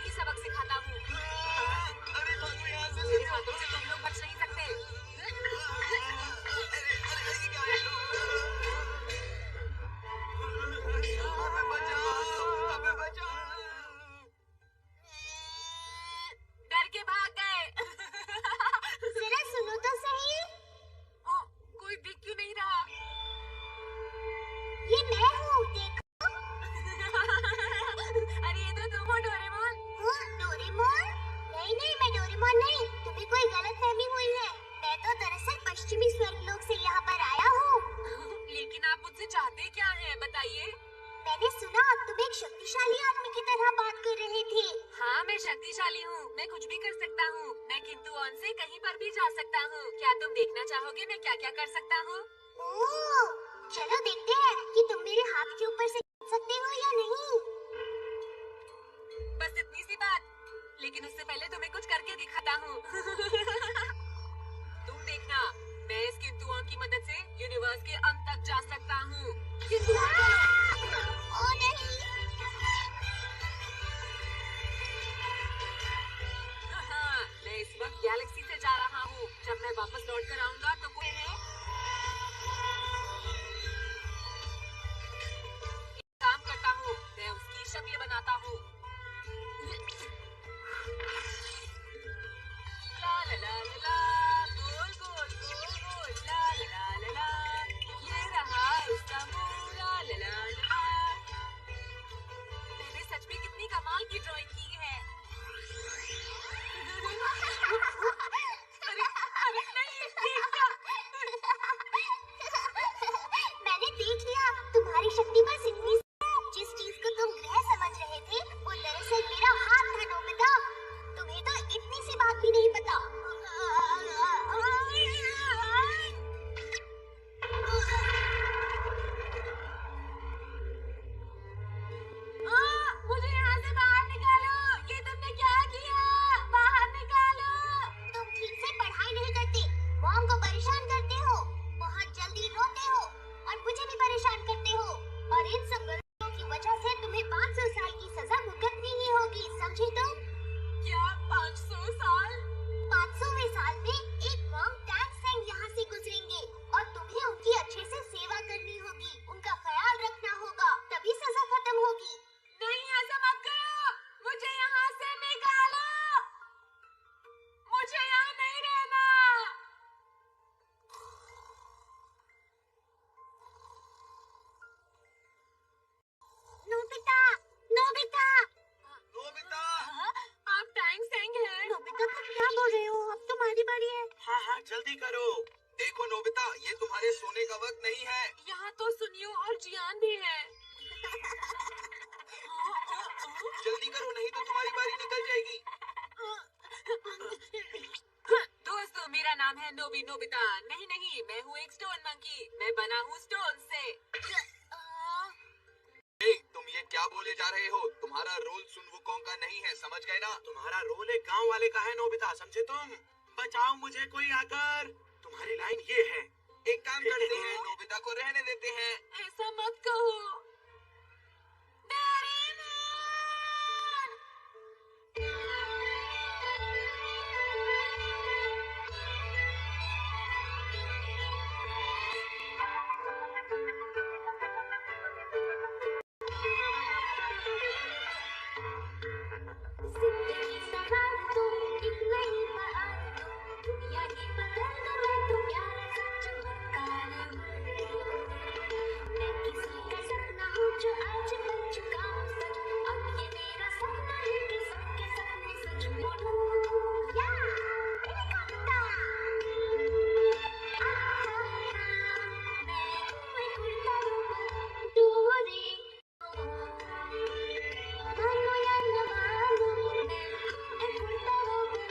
ही सबक सिखाता हूँ। अरे भागो यहाँ से। मेरे हाथों से तुम लोग बच नहीं सकते। हमें बचाओ, हमें बचाओ। डर के भाग गए। जरा सुनो तो सही। कोई दिख क्यों नहीं रहा? ये मैं हूँ, देखो। अरे ये तो तुम हो डोरेमोन। डोरेमोन? नहीं नहीं, मैं डोरेमोन नहीं। तुम्हें कोई गलतफहमी हुई है। मैं तो दरअसल पश्चिमी स्वर्गलोक से यहाँ पर आया हूँ। लेकिन आप मुझसे चाहते क्या हैं, बताइए। मैंने सुना तुम एक शक्तिशाली आदमी की तरह बात कर रहे थे। हाँ, मैं शक्तिशाली हूँ। मैं कुछ भी कर सकता हूँ। मैं किंतु ऑन से कहीं पर भी जा सकता हूँ। क्या तुम देखना चाहोगे मैं क्या क्या कर सकता हूँ? ओह, चलो देखते हैं कि तुम मेरे हाथ के ऊपर से कूद सकते हो या नहीं। बस इतनी सी बात। लेकिन उससे पहले तुम्हें कुछ करके दिखाता हूँ। तुम देखना, मैं इस किंतुओं की मदद से यूनिवर्स के अंत तक जा सकता हूँ। ओ नहीं। हाँ, मैं इस वक्त गैलेक्सी से जा रहा हूँ। जब मैं वापस लौट कर आऊंगा तो कोई है। एक काम करता हूँ, मैं उसकी शक्ल बनाता हूँ। ला ला ला ला ला, गोल गोल गोल गोल, ला ला ला ला ला, ये रहा उसका मुंह, ला ला ला ला। मैंने सच में कितनी कमाल की ड्राइंग की है। अरे अरे नहीं, ये क्या? मैंने देख लिया, तुम्हारी शक्ति बस इतनी सी है। जिस चीज को तुम ग्रह समझ रहे थे वो दरअसल मेरा हाथ था, नोबिता। तुम्हें तो इतनी सी बात भी नहीं पता। मुझे यहाँ से बाहर निकालो। ये तुमने क्या किया? बाहर निकालो। तुम ठीक से पढ़ाई नहीं करते, मॉम को परेशान करते हो, बहुत जल्दी रोते हो और मुझे भी परेशान करते हो। और इन सब गलतियों की वजह से तुम्हें 500 साल की सजा भुगतनी ही होगी, समझी तुम? क्या 500 साल? 500वें साल में एक मॉन्क टैंक सेंग यहाँ से गुजरेंगे और तुम्हें उनकी अच्छे से सेवा करनी होगी, उनका ख्याल रखना होगा, तभी सजा खत्म होगी। नहीं, ऐसा मत करो। मुझे यहाँ से निकालो। मुझे यहाँ नहीं रहना। Nobita, Nobita, Nobita. आप टैंक सेंग हैं? नोबिता तुम क्या बोल रहे हो? अब तुम्हारी बारी है। हाँ हाँ, जल्दी करो। देखो नोबिता, ये तुम्हारे सोने का वक्त नहीं है। यहाँ तो सुनियो और जियान भी है। जल्दी करो, नहीं तो तुम्हारी बारी निकल जाएगी। दोस्तों, मेरा नाम है नोबिता। नहीं नहीं, मैं हूँ एक स्टोन मंकी। मैं बना हूँ स्टोन से। तुम ये क्या बोले जा रहे हो? तुम्हारा रोल सुन वुकोंग का नहीं है, समझ गए ना? तुम्हारा रोल एक गांव वाले का है नोबिता, समझे तुम? बचाओ मुझे कोई आकर। तुम्हारी लाइन ये है। एक काम करते हैं, नोबिता को रहने देते हैं। ऐसा मत कहो। डोरेमोन! जिंदगी सवार दो, एक नई बहार दो, दुनिया की बदल दो, मैं तो प्यार सच चमत्कार हूँ। मैं किसी का सपना हूँ जो आज बन चुका हूँ सच। अब ये मेरा सपना है कि सबके सपने सच बोलूं। या हेलीकॉप्टर, मैं हूँ एक उड़ता रोबोट, मानो या न मानो, मैं एक उड़ता रोबोट,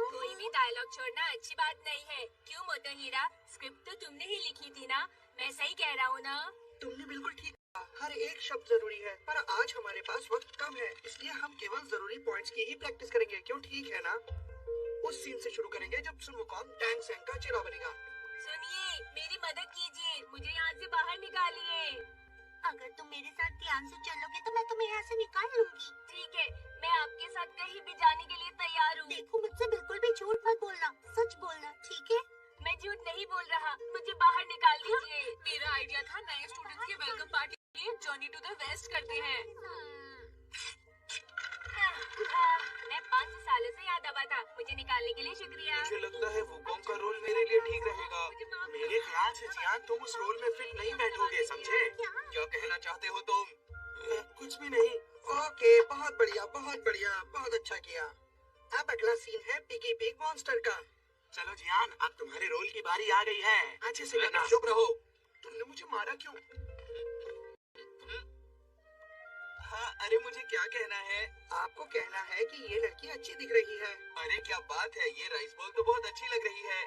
कोई भी डायलॉग छोड़ना अच्छी बात नहीं है। क्यों मोटोहीरा? स्क्रिप्ट तो तुमने ही लिखी थी ना? मैं सही कह रहा हूँ ना? तुमने बिल्कुल ठीक कहा। हर एक शब्द जरूरी है, पर आज हमारे पास वक्त कम है, इसलिए हम केवल जरूरी पॉइंट्स की ही प्रैक्टिस करेंगे। क्यों, ठीक है ना? उस सीन से शुरू करेंगे जब सुन वुकोंग टैंग सेंग का चेहरा बनेगा। सुनिए, मेरी मदद कीजिए, मुझे यहाँ से बाहर निकालिए। अगर तुम मेरे साथ ध्यान से चलोगे तो मैं तुम्हें यहाँ से निकाल लूंगी। ठीक है, मैं आपके साथ कहीं भी जाने के लिए तैयार हूँ। देखो, मुझसे बिल्कुल भी झूठ मत बोलना, सच बोलना, ठीक है? मैं झूठ नहीं बोल रहा, मुझे बाहर निकाल दीजिए। मेरा आइडिया था नए स्टूडेंट्स के वेलकम पार्टी के लिए जर्नी टू द वेस्ट करते हैं। मैं 5 सालों से यहाँ दबा था, मुझे निकालने के लिए शुक्रिया। मुझे लगता है वुकोंग का रोल मेरे लिए ठीक रहेगा। मेरे ख्याल से जियान तुम उस रोल में फिट नहीं बैठोगे, समझे? क्या कहना चाहते हो तुम? कुछ भी नहीं। ओके, बहुत बढ़िया, बहुत बढ़िया, बहुत अच्छा किया। अब अगला सीन है पिगी पिग मॉन्स्टर का। चलो जियान, अब तुम्हारे रोल की बारी आ गई है। अच्छे से करना। चुप रहो। तुमने मुझे मारा क्यों? हाँ, अरे मुझे क्या कहना है? आपको कहना है कि ये लड़की अच्छी दिख रही है। अरे क्या बात है, ये राइस बॉल तो बहुत अच्छी लग रही है।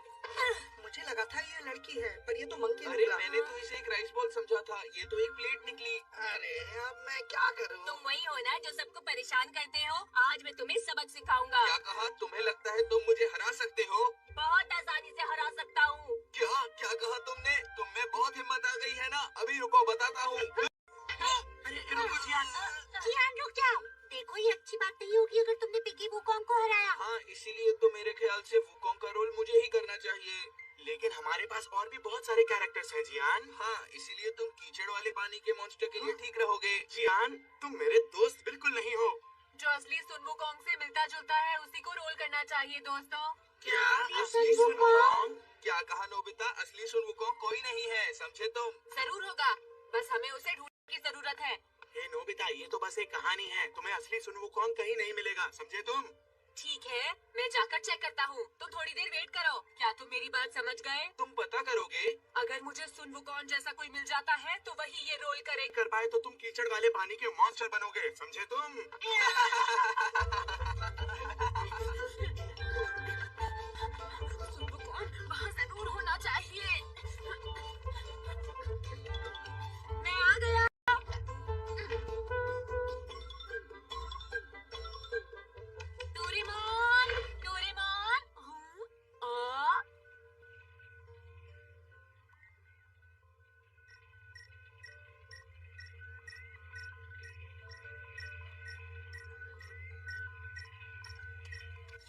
मुझे लगा था ये लड़की है, पर ये तो मंकी अरे निकला। मैंने तो इसे एक राइस बॉल समझा था, ये तो एक प्लेट निकली। अरे अब मैं क्या करूं? तुम वही हो ना जो सबको परेशान करते हो। आज मैं तुम्हें सबक सिखाऊंगा। क्या कहा? तुम्हें लगता है तुम मुझे हरा सकते हो? बहुत आसानी से हरा सकता हूँ। क्या क्या कहा तुमने? तुम में बहुत हिम्मत आ गई है ना? अभी रुको, बताता हूँ। अरे रुको जियान। जियान, रुक जाओ। देखो, ये अच्छी बात नहीं होगी अगर तुमने पिगी वुकोंग को हराया। हाँ, इसीलिए तो मेरे ख्याल से वुकोंग का रोल मुझे ही करना चाहिए। लेकिन हमारे पास और भी बहुत सारे कैरेक्टर्स हैं जियान। हाँ, इसीलिए तुम कीचड़ वाले पानी के मॉन्स्टर के लिए ठीक रहोगे। जियान, तुम मेरे दोस्त बिल्कुल नहीं हो। जो असली सुन वुकोंग से मिलता जुलता है उसी को रोल करना चाहिए दोस्तों। क्या असली सुन वुकोंग? क्या कहा नोबिता? असली सुन वुकोंग कोई नहीं है, समझे तुम? जरूर होगा, बस हमें उसे ढूंढने की जरूरत है। हे नोबिता, ये तो बस एक कहानी है, तुम्हें असली सुन वुकोंग कहीं नहीं मिलेगा, समझे तुम? ठीक है, मैं जाकर चेक करता हूँ। तुम थोड़ी देर वेट करो। क्या तुम मेरी बात समझ गए? तुम पता करोगे? अगर मुझे सुन वुकोंग जैसा कोई मिल जाता है तो वही ये रोल करे। कर पाए तो तुम कीचड़ वाले पानी के मॉन्स्टर बनोगे, समझे तुम? सुन वुकोंग वहाँ जरूर होना चाहिए। मैं आ गया। Doraemon, Doraemon.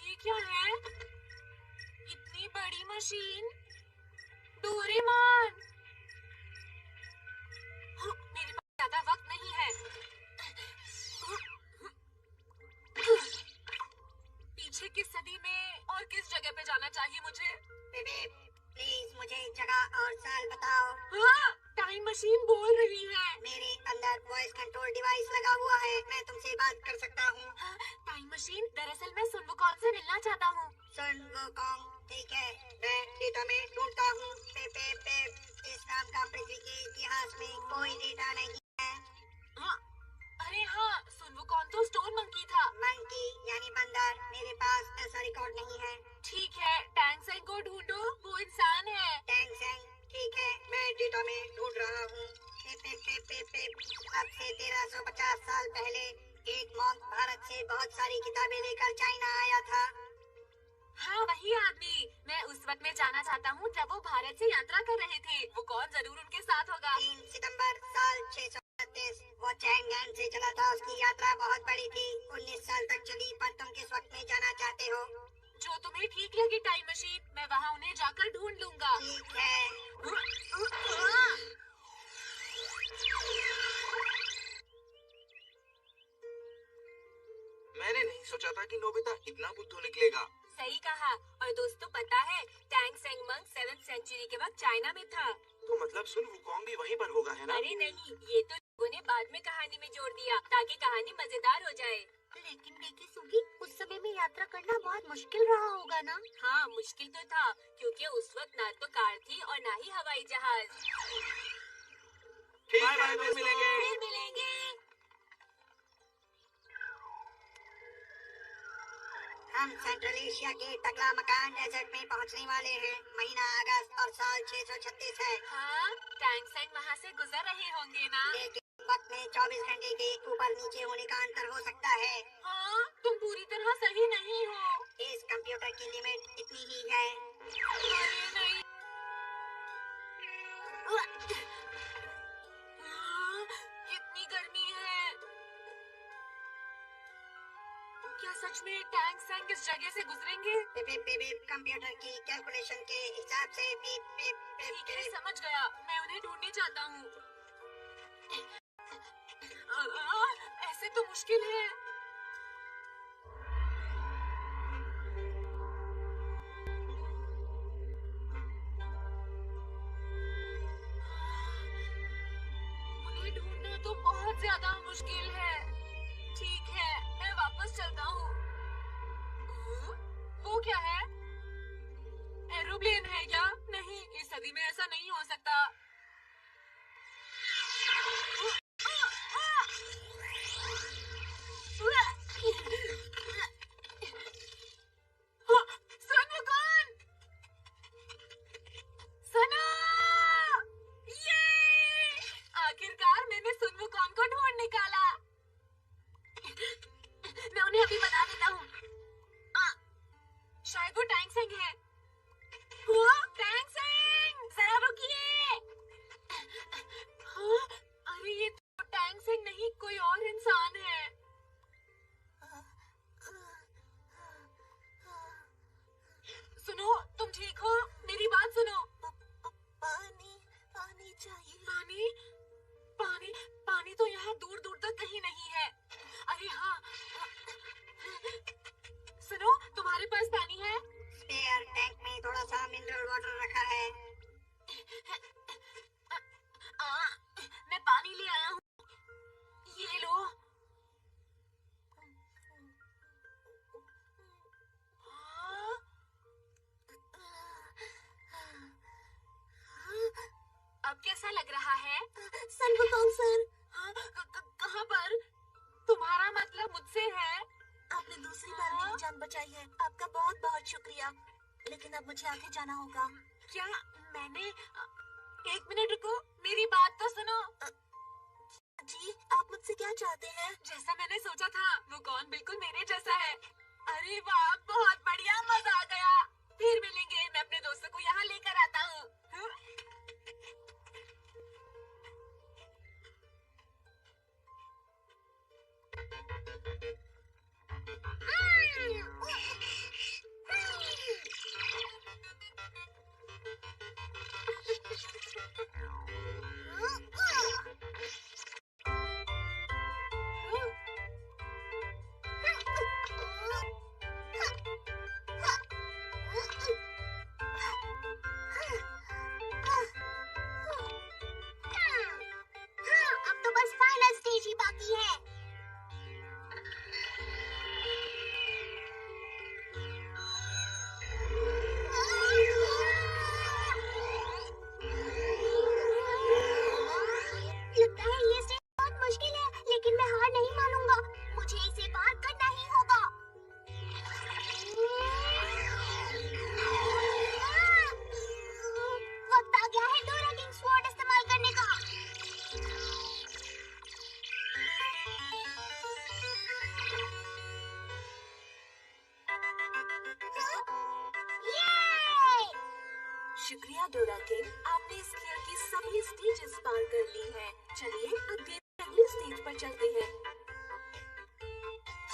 ये क्या है? इतनी बड़ी मशीन। डोरेमोन। मेरे पास ज्यादा वक्त नहीं है। पीछे किस सदी में और किस जगह पे जाना चाहिए मुझे? बेबे, प्लीज मुझे जगह और साल बताओ। हाँ, टाइम मशीन बोल रही है। मेरे अंदर वॉइस कंट्रोल डिवाइस लगा हुआ है, मैं तुमसे बात कर सकता हूँ। हाँ, टाइम मशीन, दरअसल मैं सुन वुकोंग से मिलना चाहता हूँ। सुन वुकोंग, ठीक है, मैं डेटा में ढूंढता हूँ। पे पे पे इस नाम का पृथ्वी के इतिहास में कोई डेटा नहीं है। हाँ, अरे हाँ, सुन वुकोंग तो स्टोन मंकी था। मंकी यानी बंदर, मेरे पास ऐसा रिकॉर्ड नहीं है। ठीक है, टैंग सेंग को ढूंढो, वो इंसान है। टैंग सेंग, ठीक है, मैं डेटा में ढूंढ रहा हूँ। पे पे पे पे पे अब से 1350 साल पहले एक मॉन्क भारत से बहुत सारी किताबें लेकर चाइना आया था। हाँ, वही आदमी। मैं उस वक्त में जाना चाहता हूँ जब वो भारत से यात्रा कर रहे थे। वो कौन जरूर उनके साथ होगा। 3 सितंबर साल 636 वो चैंगन से चला था। उसकी यात्रा बहुत बड़ी थी, 19 साल तक चली। पर तुम किस वक्त में जाना चाहते हो? जो तुम्हें ठीक लगे टाइम मशीन, मैं वहाँ उन्हें जाकर ढूंढ लूंगा। ठीक है। मैंने नहीं सोचा था कि नोबिता इतना बुद्धू निकलेगा। सही कहा। और दोस्तों, पता है Tang Seng monk 7th century के वक्त चाइना में था। तो मतलब सुन वुकोंग भी वहीं पर होगा, है ना? अरे नहीं, ये तो लोगों ने बाद में कहानी में जोड़ दिया ताकि कहानी मजेदार हो जाए। लेकिन बेकी सुगी, उस समय में यात्रा करना बहुत मुश्किल रहा होगा ना? हाँ, मुश्किल तो था क्योंकि उस वक्त ना तो कार थी और ना ही हवाई जहाज। ठीक है, फिर मिलेंगे। फिर मिलेंगे। हम सेंट्रल एशिया के टकला मकान डेजर्ट में पहुंचने वाले हैं। महीना अगस्त और साल 636 है। हाँ, टैंग सेंग वहाँ से गुजर रहे होंगे ना? लेकिन वक्त में 24 घंटे के ऊपर नीचे होने का अंतर हो सकता है। हाँ, तुम पूरी तरह सही नहीं हो। इस कंप्यूटर की लिमिट इतनी ही है। अरे नहीं। हाँ, कितनी गर्मी है। क्या सच में टैंक सैंक इस जगह से गुजरेंगे? Beep beep beep beep, computer की कैलकुलेशन के हिसाब से बीप बीप बीप ठीक है, बीप। समझ गया। मैं उन्हें ढूंढने चाहता हूँ। ऐसे तो मुश्किल है। उन्हें ढूंढना तो बहुत ज्यादा मुश्किल है। ठीक है, मैं वापस चलता हूँ। वो क्या है? एरोप्लेन है क्या? नहीं, इस सदी में ऐसा नहीं हो सकता। सनोकॉन! सना! ये! आखिरकार मैंने सुनवुकॉन को ढूंढ निकाला। मैं उन्हें अभी बता देता हूँ। शायद वो टैंक सिंह है। टैंक सिंह! जरा रुकिए। हाँ, अरे ये तो टैंक सिंह नहीं, कोई और इंसान है। सुनो, तुम ठीक हो? मेरी बात सुनो। पानी पानी चाहिए। पानी? पानी? पानी तो यहाँ दूर दूर तक कहीं नहीं है। अरे हाँ, सुनो, तुम्हारे पास पानी है? स्पेयर टैंक में थोड़ा सा मिनरल वाटर रखा है। मैं पानी ले आया हूँ। ये लो। हाँ? अब कैसा लग रहा है? सनवुकॉन सर, हाँ, कहाँ पर? तुम्हारा मतलब मुझसे है? आपने दूसरी बार मेरी जान बचाई है। आपका बहुत बहुत शुक्रिया। लेकिन अब मुझे आगे जाना होगा। क्या मैंने? एक मिनट रुको, मेरी बात तो सुनो। जी, आप मुझसे क्या चाहते हैं? जैसा मैंने सोचा था, वो कौन बिल्कुल मेरे जैसा है। अरे वाह, बहुत बढ़िया, मजा आ गया। फिर मिलेंगे, मैं अपने दोस्तों को यहाँ लेकर आता हूँ। अब तो बस फाइनल स्टेज ही बाकी है। लगता है ये स्टेज बहुत मुश्किल है, लेकिन मैं हार नहीं मानूंगा। मुझे इसे पार करना ही होगा। वक्त आ गया है डोरा किंग स्वॉर्ड इस्तेमाल करने का। शुक्रिया डोरा किंग, आपने इस खेल की सभी स्टेजेस पार कर ली हैं। चलिए अब गेम के अगले स्टेज पर चलते हैं।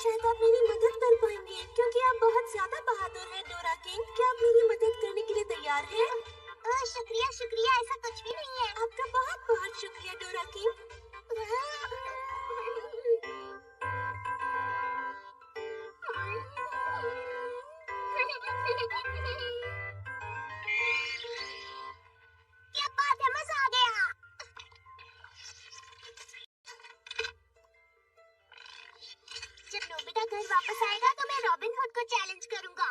शायद आप मेरी मदद कर पाएंगे, क्योंकि आप बहुत ज्यादा बहादुर हैं डोरा किंग। क्या आप मेरी मदद करने के लिए तैयार हैं? शुक्रिया शुक्रिया, ऐसा कुछ भी नहीं है। आपका बहुत बहुत शुक्रिया डोरा किंग। क्या बात है, मजा आ गया। जब नोबिता घर वापस आएगा तो मैं रॉबिन हुड को चैलेंज करूंगा।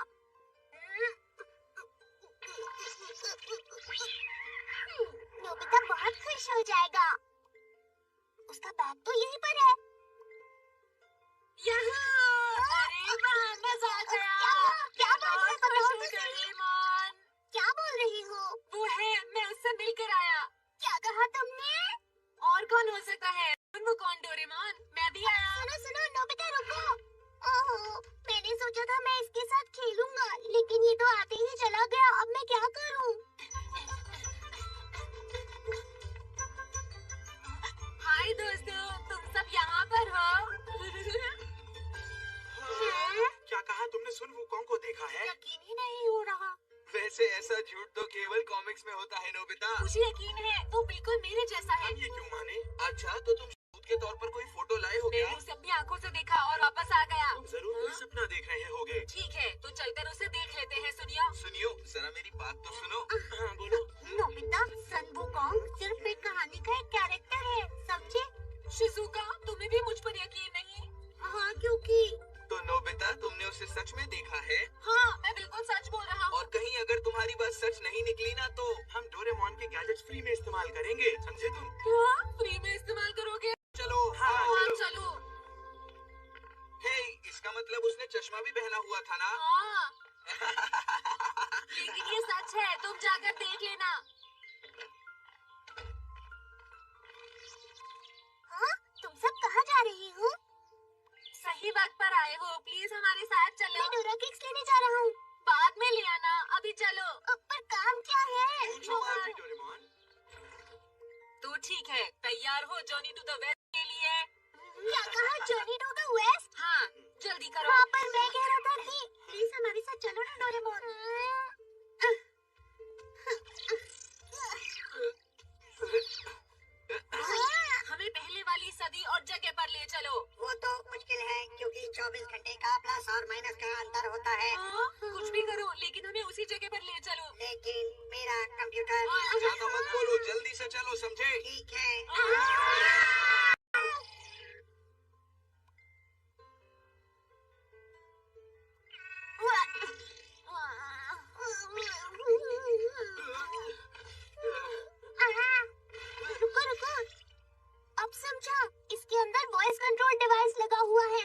नोबिता बहुत खुश हो जाएगा। उसका बैग तो यहीं पर है। अरे वाह, मजा आ गया। क्या बात है, बहुत बताओ खुश तो हो सही। गई, ईमान। क्या बोल रही हो? वो है, मैं उससे मिलकर आया। क्या कहा तुमने? और कौन हो सकता है? वो सोचा था मैं इसके साथ खेलूंगा, लेकिन ये तो आते ही चला गया। अब मैं क्या करूं? हाय दोस्तों, तुम सब यहाँ पर हो? क्या कहा तुमने? सुन वुकोंग को देखा है? यकीन ही नहीं हो रहा। वैसे ऐसा झूठ तो केवल कॉमिक्स में होता है नोबिता। मुझे यकीन है वो बिल्कुल मेरे जैसा है। हम ये क्यों माने? अच्छा तो तुम सबूत के तौर पर कोई फोटो लाए हो क्या? मैंने उसे अपनी आंखों से देखा और वापस आ गया। तुम जरूर कोई सपना देख रहे होगे। ठीक है, तो चलकर उसे देख लेते हैं। सुनियो। सुनियो, जरा मेरी बात तो सुनो। हाँ बोलो। नोबिता, सन वुकोंग सिर्फ एक कहानी का एक कैरेक्टर है, समझे? शिजुका, तुम्हें भी मुझ पर यकीन नहीं? हाँ, क्योंकि तो नोबिता, तुमने उसे सच में देखा है? हाँ, मैं बिल्कुल सच बोल रहा हूँ। और कहीं अगर तुम्हारी बात सच नहीं निकली ना, तो हम डोरेमोन के गैजेट्स फ्री में इस्तेमाल करेंगे, समझे तुम? क्या? फ्री में इस्तेमाल करोगे? चलो। हाँ हाँ, चलो। हे, इसका मतलब उसने चश्मा भी पहना हुआ था ना? हाँ। लेकिन ये सच है, तुम जाकर देख लेना। हाँ, तुम सब कहाँ जा रही हो? सही वक्त पर आए हो, प्लीज हमारे साथ चलो। मैं डोरा केक्स लेने जा रहा हूँ। बाद में ले आना, अभी चलो। पर काम क्या है? पूछो मार्जी डोरेमोन। तो ठीक है, तैयार हो जॉनी टू द वेस्ट के लिए? क्या कहा? Journey to the west? हाँ, जल्दी करो। हाँ, पर मैं कह रहा था कि प्लीज हमारे साथ चलो ना डोरेमोन। हमें पहले वाली सदी और जगह पर ले चलो। वो तो मुश्किल है, क्योंकि 24 घंटे का प्लस और माइनस का अंतर होता है। हाँ, कुछ भी करो, लेकिन हमें उसी जगह पर ले चलो। लेकिन मेरा कंप्यूटर। ज्यादा मत बोलो, जल्दी से चलो, समझे? ठीक है। रुको रुको, अब समझा। इसके अंदर वॉइस कंट्रोल डिवाइस लगा हुआ है।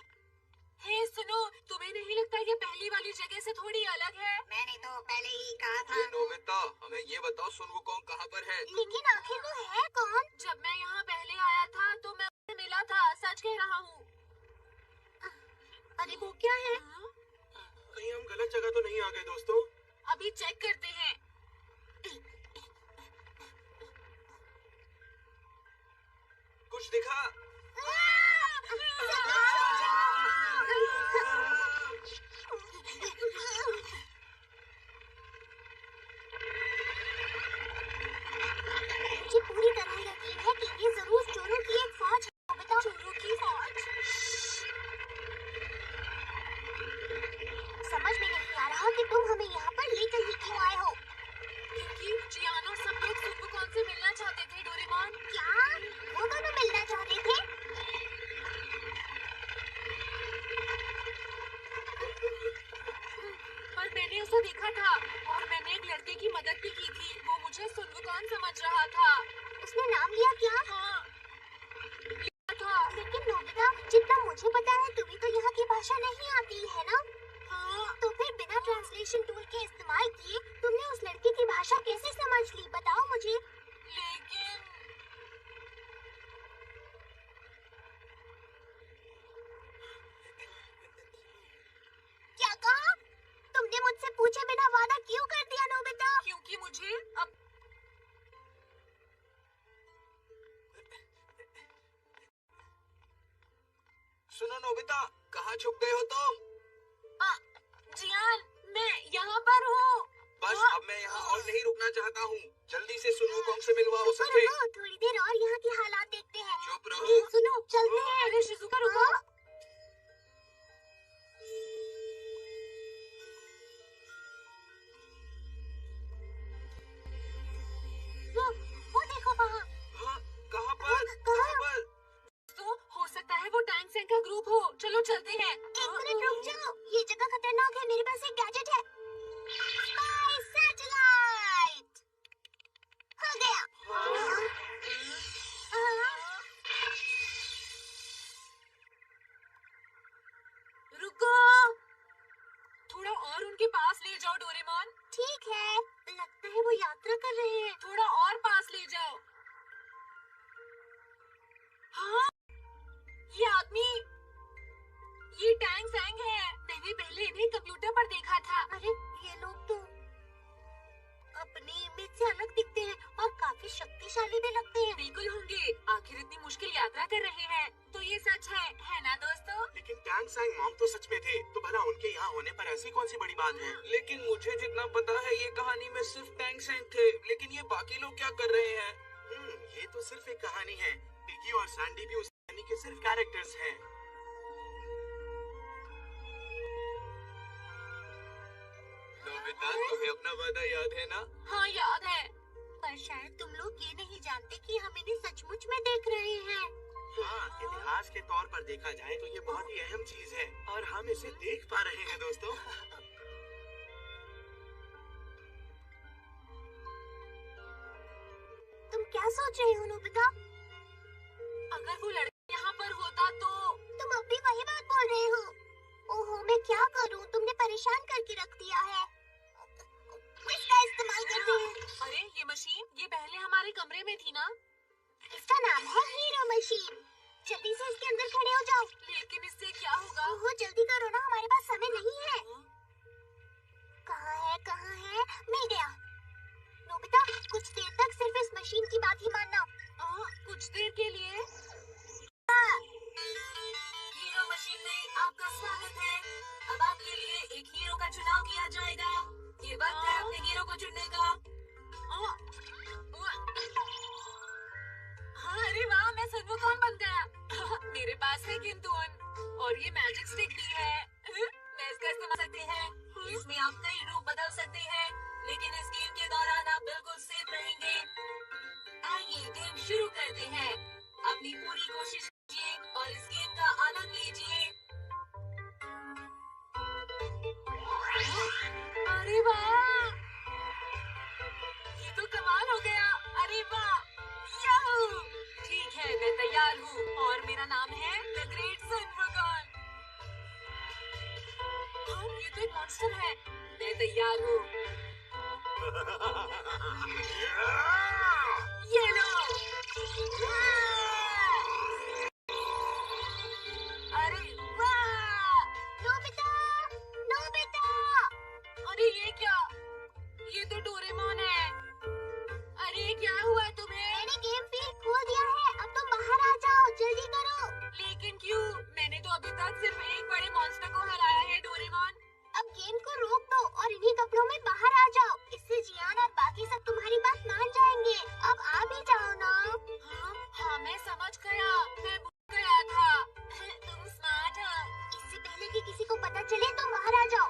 हे सुनो, तुम्हें नहीं लगता ये पहली वाली जगह से थोड़ी अलग है? मैंने तो पहले ही कहा हे नोबिता, हमें ये बताओ सुन वुकोंग कहाँ पर है? लेकिन आखिर वो है कौन? जब मैं यहाँ पहले आया था तो मैं उससे मिला था, सच कह रहा हूँ। अरे वो क्या है? कहीं हम गलत जगह तो नहीं आ गए दोस्तों? अभी चेक करते हैं। कुछ दिखा? मुझे पूरी तरह यकीन है कि ये जरूर चोरों की एक फौज है। बताओ, चोरों की फौज? समझ में नहीं आ रहा कि तुम हमें यहाँ पर लेकर ही क्यों आए हो। क्योंकि जियान और सब लोग सुन वुकोंग से मिलना चाहते थे डोरेमोन। क्या वो दोनों मिलना चाहते थे? पर मैंने उसे देखा था और मैंने एक लड़के की मदद भी की थी। वो मुझे सुन वुकोंग समझ रहा था। उसने नाम लिया क्या? हाँ, लिया था। लेकिन नोबिता, जितना मुझे पता है तुम्हें तो यहाँ की भाषा नहीं आती है ना? हाँ, तो फिर बिना ट्रांसलेशन टूल के इस्तेमाल किए तुमने उस लड़के की भाषा कैसे समझ ली? बताओ मुझे। लेकिन क्या कहा? तुमने मुझसे पूछे बिना वादा क्यों कर दिया नोबिता? क्योंकि मुझे अब सुनो नोबिता, कहाँ छुप गए हो तुम? जियान, मैं यहाँ पर हूँ। बस अब मैं यहाँ और नहीं रुकना चाहता हूँ। जल्दी से सुन वुकोंग से मिलवाओ, रुको समझे? रुको, थोड़ी देर और यहाँ के हालात देखते हैं। चुप रहो। सुनो, चलते हैं। अरे शिजुका, रुको। हाँ? वो देखो वहाँ। हाँ, कहाँ पर? कहाँ? कहाँ पर? तो हो सकता है वो टैंक सैंग का ग्रुप हो। चलो चलते हैं। एक मिनट रुक जाओ, ये जगह खतरनाक है। मेरे पास एक गैजेट है। स्पाई सैटेलाइट हो गया। रुको, थोड़ा और उनके पास ले जाओ डोरेमोन। ठीक है, लगता है वो यात्रा कर रहे हैं। थोड़ा और पास ले जाओ। हाँ, ये आदमी, ये टैंक सैंग है। मैंने पहले इन्हें तो भला उनके यहाँ होने पर ऐसी कौन सी बड़ी बात है? लेकिन मुझे जितना पता है ये कहानी में सिर्फ टैंक सैंक थे, लेकिन ये बाकी लोग क्या कर रहे हैं? ये तो सिर्फ एक कहानी है। पिगी और सैंडी भी उस कहानी के सिर्फ कैरेक्टर्स हैं। नोबिता, तुम्हें अपना वादा याद है ना? हाँ याद है। पर शायद तुम लोग ये नहीं जानते कि हम इन्हें सचमुच में देख रहे हैं। हाँ, इतिहास के तौर पर देखा जाए तो ये बहुत ही अहम चीज है और हम इसे देख पा रहे हैं दोस्तों। तुम क्या सोच रहे हो नोबिता? अगर वो लड़का यहाँ पर होता तो। तुम अब भी वही बात बोल रहे हो? ओहो, मैं क्या करूं? तुमने परेशान करके रख दिया है। इसका इस्तेमाल करते हैं। अरे ये मशीन, ये पहले हमारे कमरे में थी ना? इसका नाम है हीरो मशीन। जल्दी से इसके अंदर खड़े हो जाओ। लेकिन इससे क्या होगा? ओहो, जल्दी करो ना, हमारे पास समय नहीं है। कहाँ है? मिल गया। नोबिता, कुछ देर तक सिर्फ इस मशीन की बात ही मानना। कुछ देर के लिए। हीरो मशीन में आपका स्वागत है। अब आपके लिए एक हीरो का चुनाव किया जाएगा। ये वक्त है अपने हीरो को चुनने का। हाँ, अरे वाह, मैं सुनवो कौन बन गया। मेरे पास है किंतुन और ये मैजिक स्टिक भी है। मैं इसका इस्तेमाल कर सकते हैं। इसमें आप कई रूप बदल सकते हैं, लेकिन इस गेम के दौरान आप बिल्कुल सेफ रहेंगे। आइए गेम शुरू करते हैं। अपनी पूरी कोशिश कीजिए और इस गेम का आनंद लीजिए। अरे वाह, ये तो कमाल हो गया। अरे वाह, याहू! ठीक है, मैं तैयार हूँ और मेरा नाम है द ग्रेट सनवुगॉन। ये तो एक मॉन्स्टर है। मैं तैयार हूँ। ये लो। अरे वाह! नोबिता! अरे ये क्या? ये तो डोरेमोन है। अरे क्या हुआ तुम्हें? मैंने गेम फील्ड खोल दिया है। अब तुम बाहर आ जाओ, जल्दी करो। लेकिन क्यों? मैंने तो अभी तक सिर्फ एक बड़े मॉन्स्टर को हराया है डोरेमोन। अब गेम को रोक दो और इन्हीं कपड़ों में बाहर आ जाओ। इससे जियान और बाकी सब तुम्हारी बात मान जाएंगे। अब आ भी जाओ ना। हाँ, मैं समझ गया। मैं भूल गया था। तुम स्मार्ट हो। इससे पहले कि किसी को पता चले तुम बाहर आ जाओ।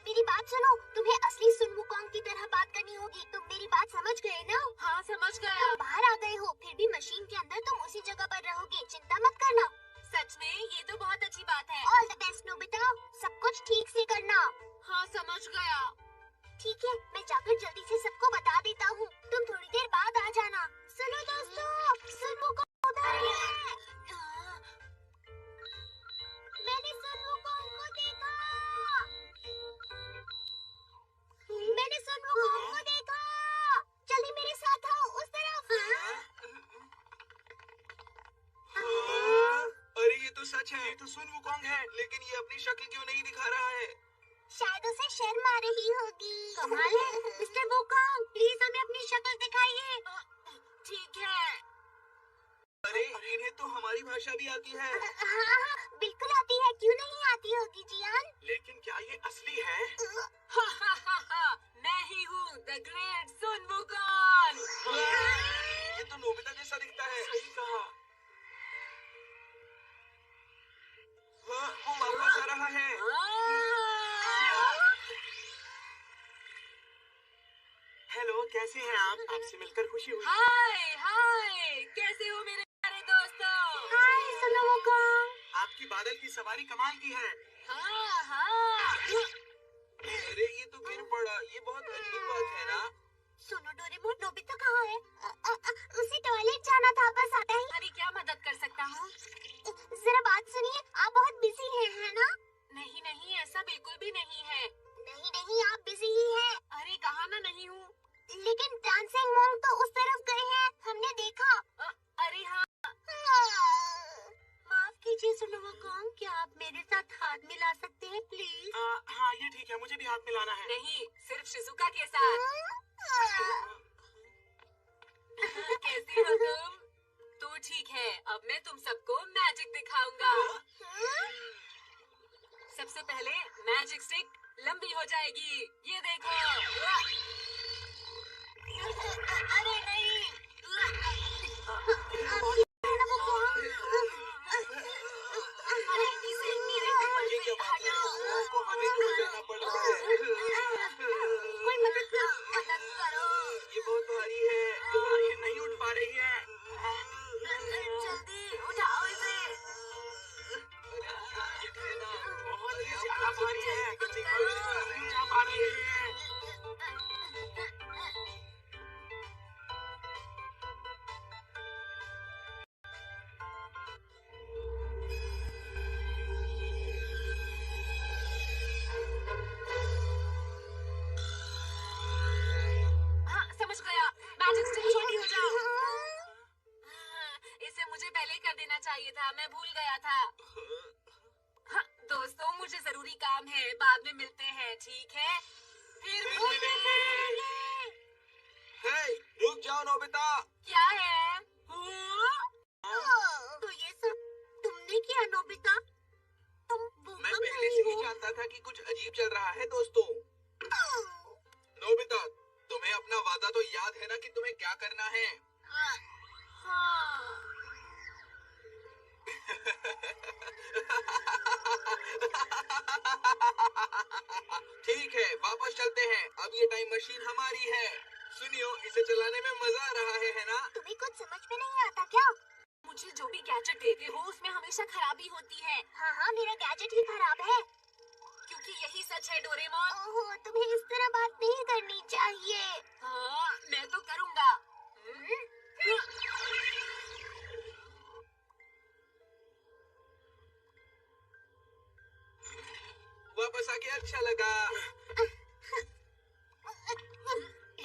मेरी बात सुनो, तुम्हें असली सुन वुकॉन्ग की तरह बात करनी होगी। तुम मेरी बात समझ गए ना? हाँ, समझ गया। तुम बाहर आ गए हो, फिर भी मशीन के अंदर तुम उसी जगह पर रहोगे। चिंता मत करना। सच में ये तो बहुत अच्छी बात है। ऑल द बेस्ट नोबिता, सब कुछ ठीक से करना। हाँ, समझ गया। ठीक है, मैं जाकर जल्दी से सबको बता देता हूँ। तुम थोड़ी देर बाद आ जाना। सुनो दोस्तों, सुन वुकॉन्ग उधर है। मैंने सुन वुकॉन्ग को देखा। जल्दी मेरे साथ आओ, उस तरफ। अरे ये तो सच है। ये तो सुन वुकॉन्ग है, लेकिन ये अपनी शक्ल क्यों नहीं दिखा रहा है? शायद उसे शर्म आ रही होगी। कमाल है। मिस्टर वुकॉन्ग, प्लीज हमें अपनी शक्ल दिखाइए। ठीक है। अरे इन्हें तो हमारी भाषा भी आती है। हाँ, बिल्कुल आती है। क्यों नहीं आती होगी जियान? लेकिन क्या ये असली है? मैं ही हूँ द ग्रेट सुन वुकॉन। ये तो नोबिता जैसा दिखता है। सही कहा। वो वापस आ रहा है। हेलो, कैसे हैं आप? आपसे मिलकर खुशी हुई। हाय, कैसे हो मेरे प्यारे दोस्तों? हाय सुनो वुकॉन्ग। आपकी बादल की सवारी कमाल की है। हाँ। अरे ये तो गिर पड़ा। ये बहुत अजीब बात है ना? सुनो डोरेमोन, नोबिता कहाँ है? उसे टॉयलेट जाना था, बस आता ही। अरे क्या मदद कर सकता हूँ? जरा बात सुनिए, आप बहुत बिजी हैं, है ना? नहीं, ऐसा बिल्कुल भी नहीं है। नहीं, आप बिजी ही हैं। अरे कहा ना नहीं हूँ। लेकिन डांसिंग मॉन्क तो उस तरफ गए हैं, हमने देखा। अरे हाँ। माफ कीजिए सुनो वुकॉन्ग, क्या आप मेरे साथ हाथ मिला सकते हैं प्लीज? हाँ ये ठीक है, मुझे भी हाथ मिलाना है। नहीं, सिर्फ शिजुका के साथ। कैसी हो तुम? तो ठीक है, अब मैं तुम सबको मैजिक दिखाऊंगा। से पहले मैजिक स्टिक लंबी हो जाएगी। ये देखो। अरे नहीं। अरे इसे मेरे ऊपर ये से क्या बात है? हटाओ। को हमें क्यों करना पड़ रहा है? कोई मदद करो। ये बहुत भारी है। ये नहीं उठ पा रही है। जल्दी उठाओ इसे। ये कहना बहुत ही ज्यादा भारी है। नहीं जा पा रही है। हाँ, समझ गया। मैजिक स्टिक छोटी हो जाओ। इसे मुझे पहले ही कर देना चाहिए था। मैं भूल गया था। हाँ, दोस्तों मुझे जरूरी काम है। बाद में मिलते हैं, ठीक है? फिर मिलेंगे। हे, रुक जाओ नोबिता। क्या है? हाँ? तो ये सब तुमने किया नोबिता? तुम मैं भूकंप पहले नहीं से ही हो। जानता था कि कुछ अजीब चल रहा है दोस्तों। नोबिता, तुम्हें अपना वादा तो याद है ना कि तुम्हें क्या करना है? हाँ। ठीक है, वापस चलते हैं। अब ये टाइम मशीन हमारी है। सुनियो, इसे चलाने में मजा आ रहा है ना? तुम्हें कुछ समझ में नहीं आता क्या? मुझे जो भी गैजेट देते हो उसमें हमेशा खराबी होती है। हाँ, मेरा गैजेट ही खराब है। क्योंकि यही सच है डोरेमोन। ओहो, तुम्हें इस तरह बात नहीं करनी चाहिए। हाँ, मैं तो करूँगा। वापस आके अच्छा लगा।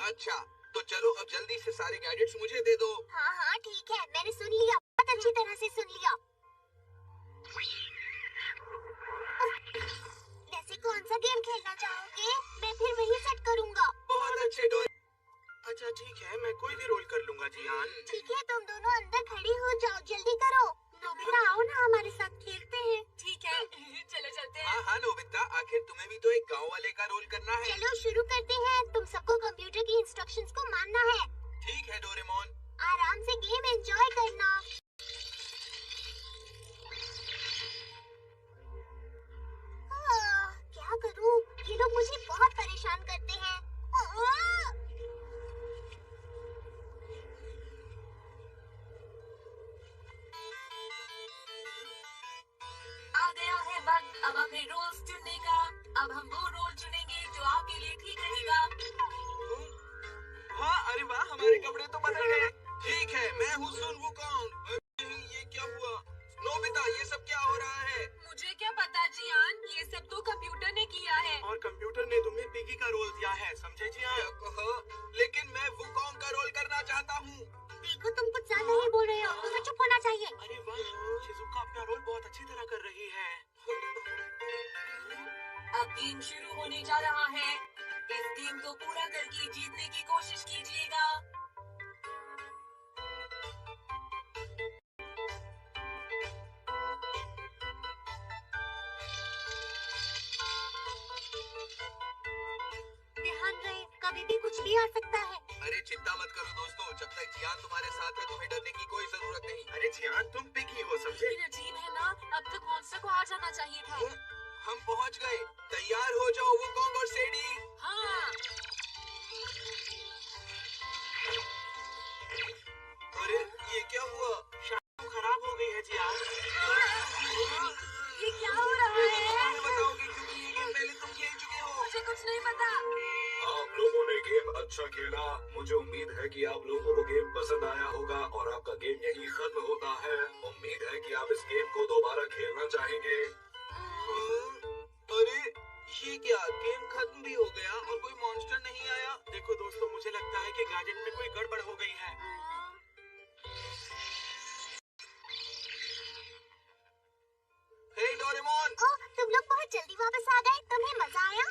अच्छा, तो चलो अब जल्दी से सारे गैजेट्स मुझे दे दो। हाँ, ठीक है, मैंने सुन लिया। बहुत अच्छी तरह से सुन लिया। वैसे कौन सा गेम खेलना चाहोगे? मैं फिर वही सेट करूँगा। बहुत अच्छे डोर। अच्छा ठीक है, मैं कोई भी रोल कर लूंगा जियान। ठीक है, तुम दोनों अंदर खड़ी हो जाओ, जल्दी करो। नोबिता आओ ना, हमारे साथ खेलते हैं। ठीक है, चलो चलते हैं। हाँ नोबिता, आखिर तुम्हें भी तो एक गांव वाले का रोल करना है। चलो शुरू करते हैं। तुम सबको कंप्यूटर की इंस्ट्रक्शंस को मानना है। ठीक है डोरेमोन। आराम से गेम एंजॉय करना। क्या करूं? ये लोग मुझे बहुत परेशान करते हैं। आ गया है वक्त अब अपने रोल्स चुनने का। अब हम वो रोल चुनेंगे जो आपके लिए ठीक रहेगा। हाँ, अरे वाह, हमारे कपड़े तो बदल गए। ठीक है, मैं हूँ सुन वुकोंग। ये क्या हुआ? नोबिता, ये सब क्या हो रहा है? मुझे क्या पता जियान, ये सब तो कंप्यूटर ने किया है। और कंप्यूटर ने तुम्हें पिगी का रोल दिया है, समझे जियान? लेकिन मैं वुकोंग का रोल करना चाहता हूँ। देखो, तुम कुछ ज्यादा ही बोल रहे हो। तुम्हें चुप होना चाहिए। अरे वाह, शिजुका अपना रोल बहुत अच्छी तरह कर रही है। अब गेम शुरू होने जा रहा है। इस गेम को पूरा करके जीतने की कोशिश कीजिएगा। ध्यान रहे, कभी भी कुछ भी आ सकता है। अरे चिंता मत करो दोस्तों, जब तक जियान तुम्हारे साथ है तुम्हें डरने की कोई जरूरत नहीं। अरे जियान, तुम पिगी हो, समझे? लेकिन अजीब है ना, अब तक मॉन्स्टर को आ जाना चाहिए था। हम पहुंच गए। तैयार हो जाओ वुकोंग और सेडी। हाँ, अरे ये क्या हुआ? शाम खराब हो गई है जियान। ये क्या हो रहा है? तुम्हें बताओगे क्योंकि ये गेम पहले तुम खेल चुके हो। मुझे कुछ नहीं पता। आप लोगों ने गेम अच्छा खेला। मुझे उम्मीद है कि आप लोगों को गेम पसंद आया होगा और आपका गेम यही खत्म होता है। उम्मीद है कि आप इस गेम को दोबारा खेलना चाहेंगे। अरे ये क्या, गेम खत्म भी हो गया और कोई मॉन्स्टर नहीं आया? देखो दोस्तों, मुझे लगता है कि गैजेट में कोई गड़बड़ हो गई है। हे डोरेमोन, ओह, तुम लोग बहुत जल्दी वापस आ गए। तुम्हें मजा आया?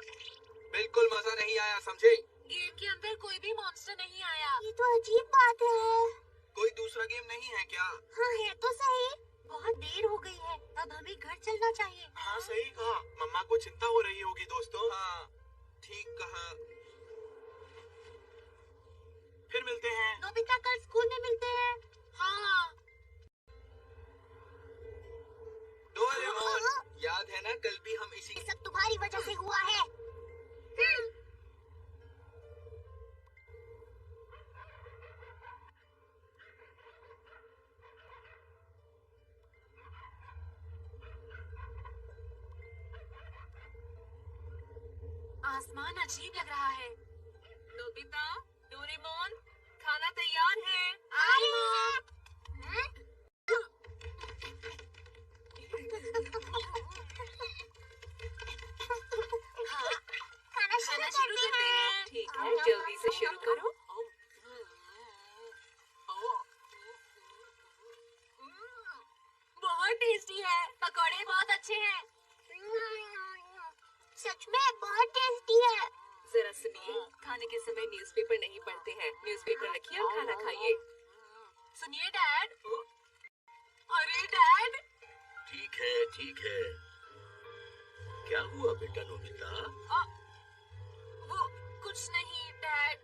बिल्कुल मजा नहीं आया, समझे? गेम के अंदर कोई भी मॉन्स्टर नहीं आया। ये तो अजीब बात है। कोई दूसरा गेम नहीं है क्या? हाँ, है तो सही। बहुत देर हो गई है, अब हमें घर चलना चाहिए। हाँ सही कहा, मम्मा को चिंता हो रही होगी दोस्तों। हाँ ठीक कहा। फिर मिलते हैं। नोबिता कल स्कूल में मिलते हैं। हाँ। डोरेमोन, याद है ना कल भी हम इसी ये सब तुम्हारी वजह से हुआ है। आसमान अजीब लग रहा है। नोबिता, डोरेमोन, खाना तैयार है। खाना शुरू खाना शुरू करते हैं। ठीक है, जल्दी से शुरू करो। बहुत टेस्टी है, पकौड़े बहुत अच्छे हैं। सच में बहुत टेस्टी है। जरा सुनिए, खाने के समय न्यूज़पेपर नहीं पढ़ते हैं। न्यूज़पेपर रखिए और खाना खाइए। सुनिए डैड। अरे डैड। ठीक है। क्या हुआ बेटा नोबिता? वो कुछ नहीं डैड।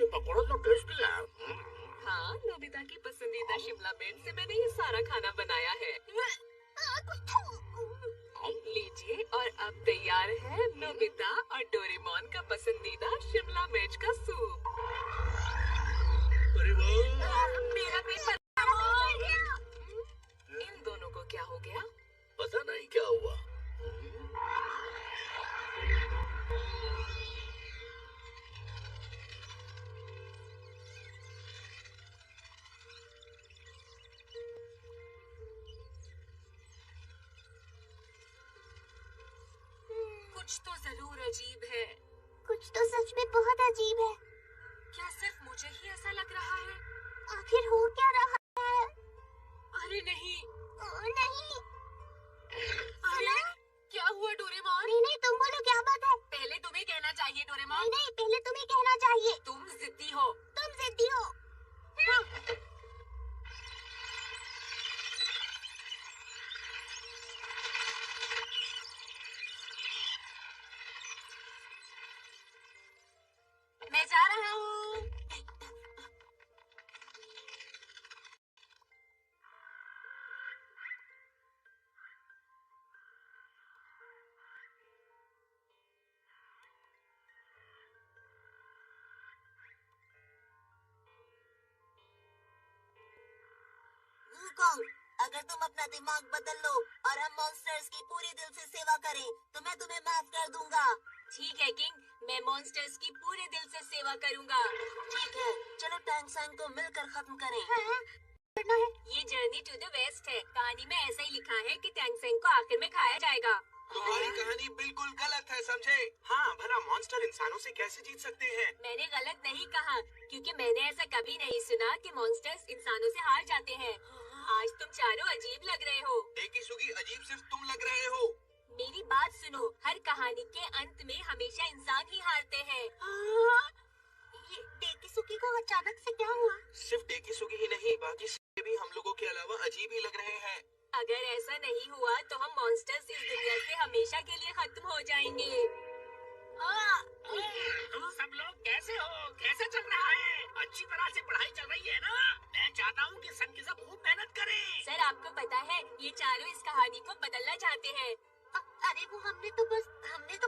ये पकौड़ा तो टेस्टी है। हाँ, नोबिता की पसंदीदा शिमला मिर्च से मैंने ये सारा खाना बनाया है। लीजिए, और अब तैयार है नोबिता और डोरेमोन का पसंदीदा शिमला मिर्च का सूप। अरे वाह, मेरा पेपर इन दोनों को क्या हो गया? पता नहीं क्या हुआ। कुछ तो जरूर अजीब है। कुछ तो सच में बहुत अजीब है। क्या सिर्फ मुझे ही ऐसा लग रहा है? आखिर हो क्या रहा है? अरे नहीं। नहीं। अरे क्या हुआ डोरेमोन? नहीं, तुम बोलो क्या बात है? पहले तुम्हें कहना चाहिए डोरेमोन। नहीं, पहले तुम्हें कहना चाहिए। तुम जिद्दी हो। तुम जिद्दी हो। मैं जा रहा हूँ। वुकोंग, अगर तुम अपना दिमाग बदल लो और हम मॉन्स्टर्स की पूरी दिल से सेवा करें, तो मैं तुम्हें माफ कर दूंगा। ठीक है किंग, मैं मॉन्स्टर्स की पूरे दिल से सेवा करूंगा। ठीक है, चलो टैंक सैंग को मिलकर खत्म करें। ये जर्नी टू द वेस्ट है। कहानी में ऐसा ही लिखा है कि टैंगसेंग को आखिर में खाया जाएगा। तुम्हारी कहानी बिल्कुल गलत है, समझे? हाँ, भला मॉन्स्टर इंसानों से कैसे जीत सकते हैं? मैंने गलत नहीं कहा, क्योंकि मैंने ऐसा कभी नहीं सुना कि मॉन्स्टर्स इंसानों से हार जाते हैं। आज तुम चारों अजीब लग रहे हो। डेकिसुगी, अजीब सिर्फ तुम लग रहे हो। मेरी बात सुनो, हर कहानी के अंत में हमेशा इंसान ही हारते हैं। ये डेकिसुकी को अचानक से क्या हुआ? सिर्फ डेकिसुगी ही नहीं, बाकी सब भी हम लोगों के अलावा अजीब ही लग रहे हैं। अगर ऐसा नहीं हुआ तो हम मॉन्स्टर्स इस दुनिया से हमेशा के लिए खत्म हो जाएंगे। तुम सब लोग कैसे हो? कैसे चल रहा है? अच्छी तरह से पढ़ाई चल रही है ना? मैं चाहता हूँ कि सब के सब खूब मेहनत करें। सर, आपको पता है ये चारों इस कहानी को बदलना चाहते हैं। अरे वो हमने तो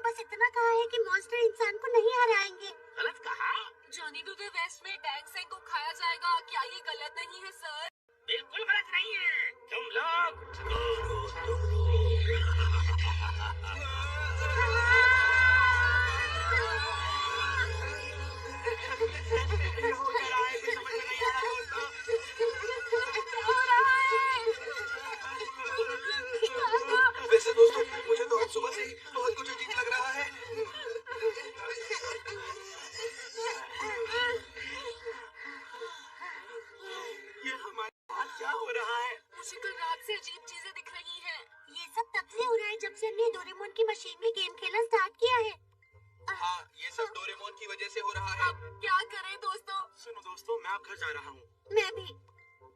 बस इतना कहा है कि मॉन्स्टर इंसान को नहीं हराएंगे। गलत कहा? जॉनी टू द वेस्ट में टैंगसेंग को खाया जाएगा, क्या ये गलत नहीं है सर? बिल्कुल गलत नहीं है। तुम लोग ये हो क्या रहा है? कुछ समझ में नहीं आ रहा दोस्तों। क्या हो रहा है? वैसे दोस्तों, मुझे तो आज सुबह से ही बहुत कुछ अजीब लग रहा है। ये हमारे साथ क्या हो रहा है? मुझे कल रात से अजीब चीजें दिख रही हैं। ये सब तब से हो रहा है जब से हमने डोरेमोन की मशीन में गेम खेलना स्टार्ट किया है। हाँ, ये सब डोरेमोन की वजह से हो रहा है। अब क्या करें दोस्तों? सुनो दोस्तों, मैं अब घर जा रहा हूँ। मैं भी।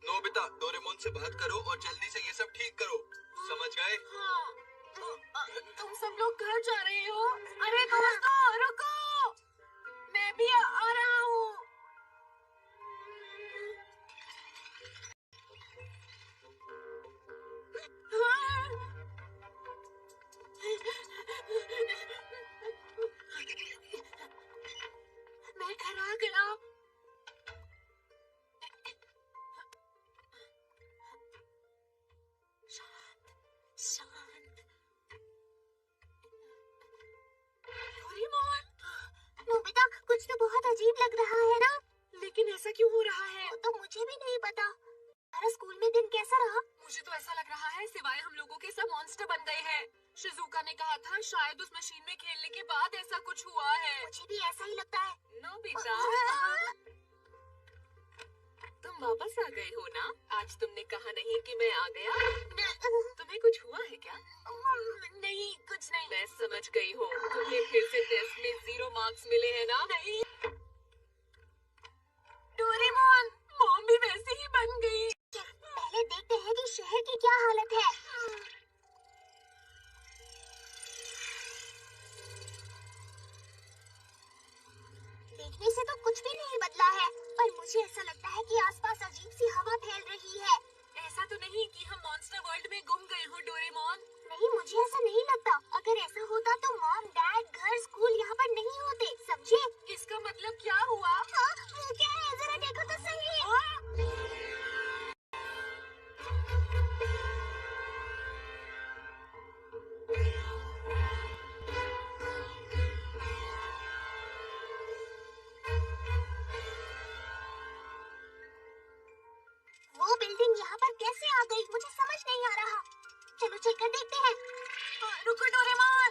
नोबिता, डोरेमोन से बात करो और जल्दी से ये सब ठीक करो, समझ गए? हाँ, तुम सब लोग घर जा रहे हो? अरे दोस्तों रुको, मैं भी आ रहा हूँ। मैं घर आ गया। शांत। डोरेमोन, नोबिता, कुछ तो बहुत अजीब लग रहा है ना? लेकिन ऐसा क्यों हो रहा है? वो तो मुझे भी नहीं पता। हमारा स्कूल में दिन कैसा रहा? मुझे तो ऐसा लग रहा है सिवाय हम लोगों के सब मॉन्स्टर बन गए हैं। शिजुका ने कहा था शायद उस मशीन में खेलने के बाद ऐसा कुछ हुआ है। मुझे भी ऐसा ही लगता है। नोबिता, तुम वापस आ गए हो ना? आज तुमने कहा नहीं कि मैं आ गया। तुम्हें कुछ हुआ है क्या? नहीं, कुछ नहीं। मैं समझ गई हूँ, तुम्हें फिर से टेस्ट में 0 मार्क्स मिले हैं ना? नहीं। डोरेमोन, मॉम भी वैसे ही बन गई। पहले देखते हैं कि शहर की क्या हालत है। देखने से तो कुछ भी नहीं बदला है, पर मुझे ऐसा लगता है कि आसपास अजीब सी हवा फैल रही है। ऐसा तो नहीं कि हम मॉन्स्टर वर्ल्ड में गुम गए हो डोरेमोन। नहीं, मुझे ऐसा नहीं लगता। अगर ऐसा होता तो मॉम, डैड, घर, स्कूल यहाँ पर नहीं होते, समझे? इसका मतलब क्या हुआ? हाँ, वो क्या है? जरा देखो तो सही। वो बिल्डिंग यहाँ पर कैसे आ गई? मुझे समझ नहीं आ रहा। चलो चल कर देखते हैं। रुको डोरेमोन।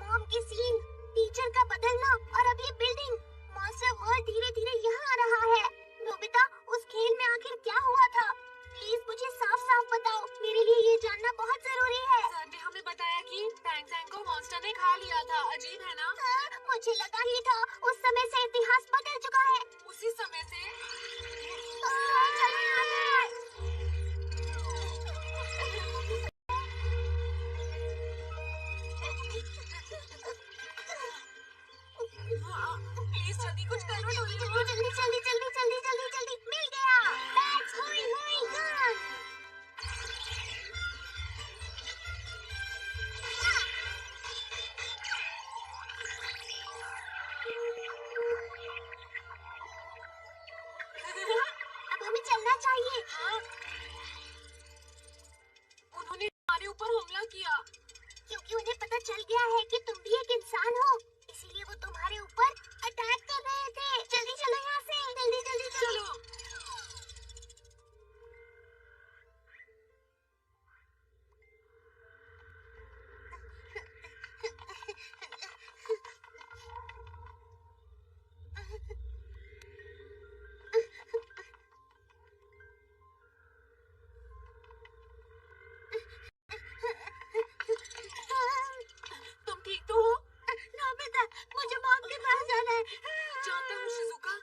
मॉम की सीन, टीचर का बदलना और अब ये बिल्डिंग। मॉन्स्टर वर्ल्ड धीरे धीरे यहाँ आ रहा है। नोबिता, उस खेल में आखिर क्या हुआ था? प्लीज मुझे साफ साफ बताओ, मेरे लिए ये जानना बहुत जरूरी है। सर ने हमें बताया कि टैंग को मॉन्स्टर ने खा लिया था। अजीब है ना? मुझे लगा ही था। उस समय से इतिहास बदल चुका है। उसी समय से चलो आगे। प्लीज जल्दी कुछ करो जल्दी डोरेमोन। जल्दी जल्दी जल्दी जल्दी जल्दी जल्दी मिल गया। बैट्स, हुई हुई गन। अब हमें चलना चाहिए। हाँ, उन्होंने हमारे ऊपर हमला किया। क्योंकि उन्हें पता चल गया है कि तुम भी एक इंसान हो, इसीलिए वो तुम्हारे ऊपर अटैक कर रहे थे। जल्दी चलो यहाँ से, जल्दी जल्दी चलो। तुम ठीक तो हो? नोबिता, मुझे मॉम के पास जाना है। जानता हूँ शिजुका।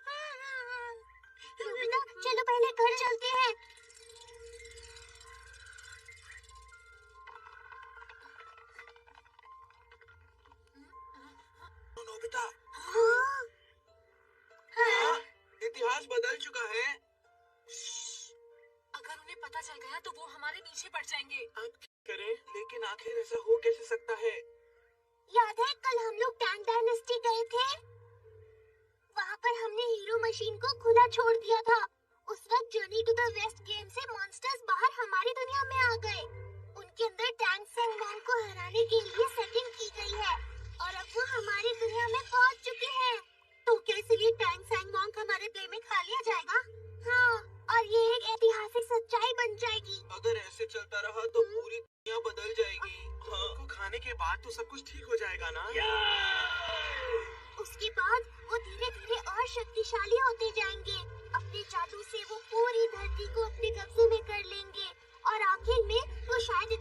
नोबिता, चलो पहले घर चलते हैं। नोबिता, हाँ? हाँ, इतिहास बदल चुका है। अगर उन्हें पता चल गया तो वो हमारे पीछे पड़ जाएंगे। अब क्या करें? लेकिन आखिर ऐसा हो कैसे सकता है? याद है कल हम लोग टैंग डायनेस्टी गए थे? वहाँ पर हमने हीरो मशीन को खुला छोड़ दिया था। उस वक्त journey to the west game से मॉन्स्टर्स बाहर हमारी दुनिया में आ गए। उनके अंदर टैंग सेंग मॉन्ग को हराने के लिए सेटिंग की गई है और अब वो हमारी दुनिया में पहुँच चुके हैं। तो क्या इसलिए टैंग सेंग मॉन्ग हमारे प्ले में खा लिया जाएगा? हाँ, और ये एक ऐतिहासिक सच्चाई बन जाएगी। अगर ऐसे चलता रहा तो पूरी दुनिया बदल जाएगी। हाँ, को खाने के बाद तो सब कुछ ठीक हो जाएगा ना? उसके बाद वो धीरे धीरे और शक्तिशाली होते जाएंगे। अपने जादू से वो पूरी धरती को अपने कब्जे में कर लेंगे और आखिर में वो शायद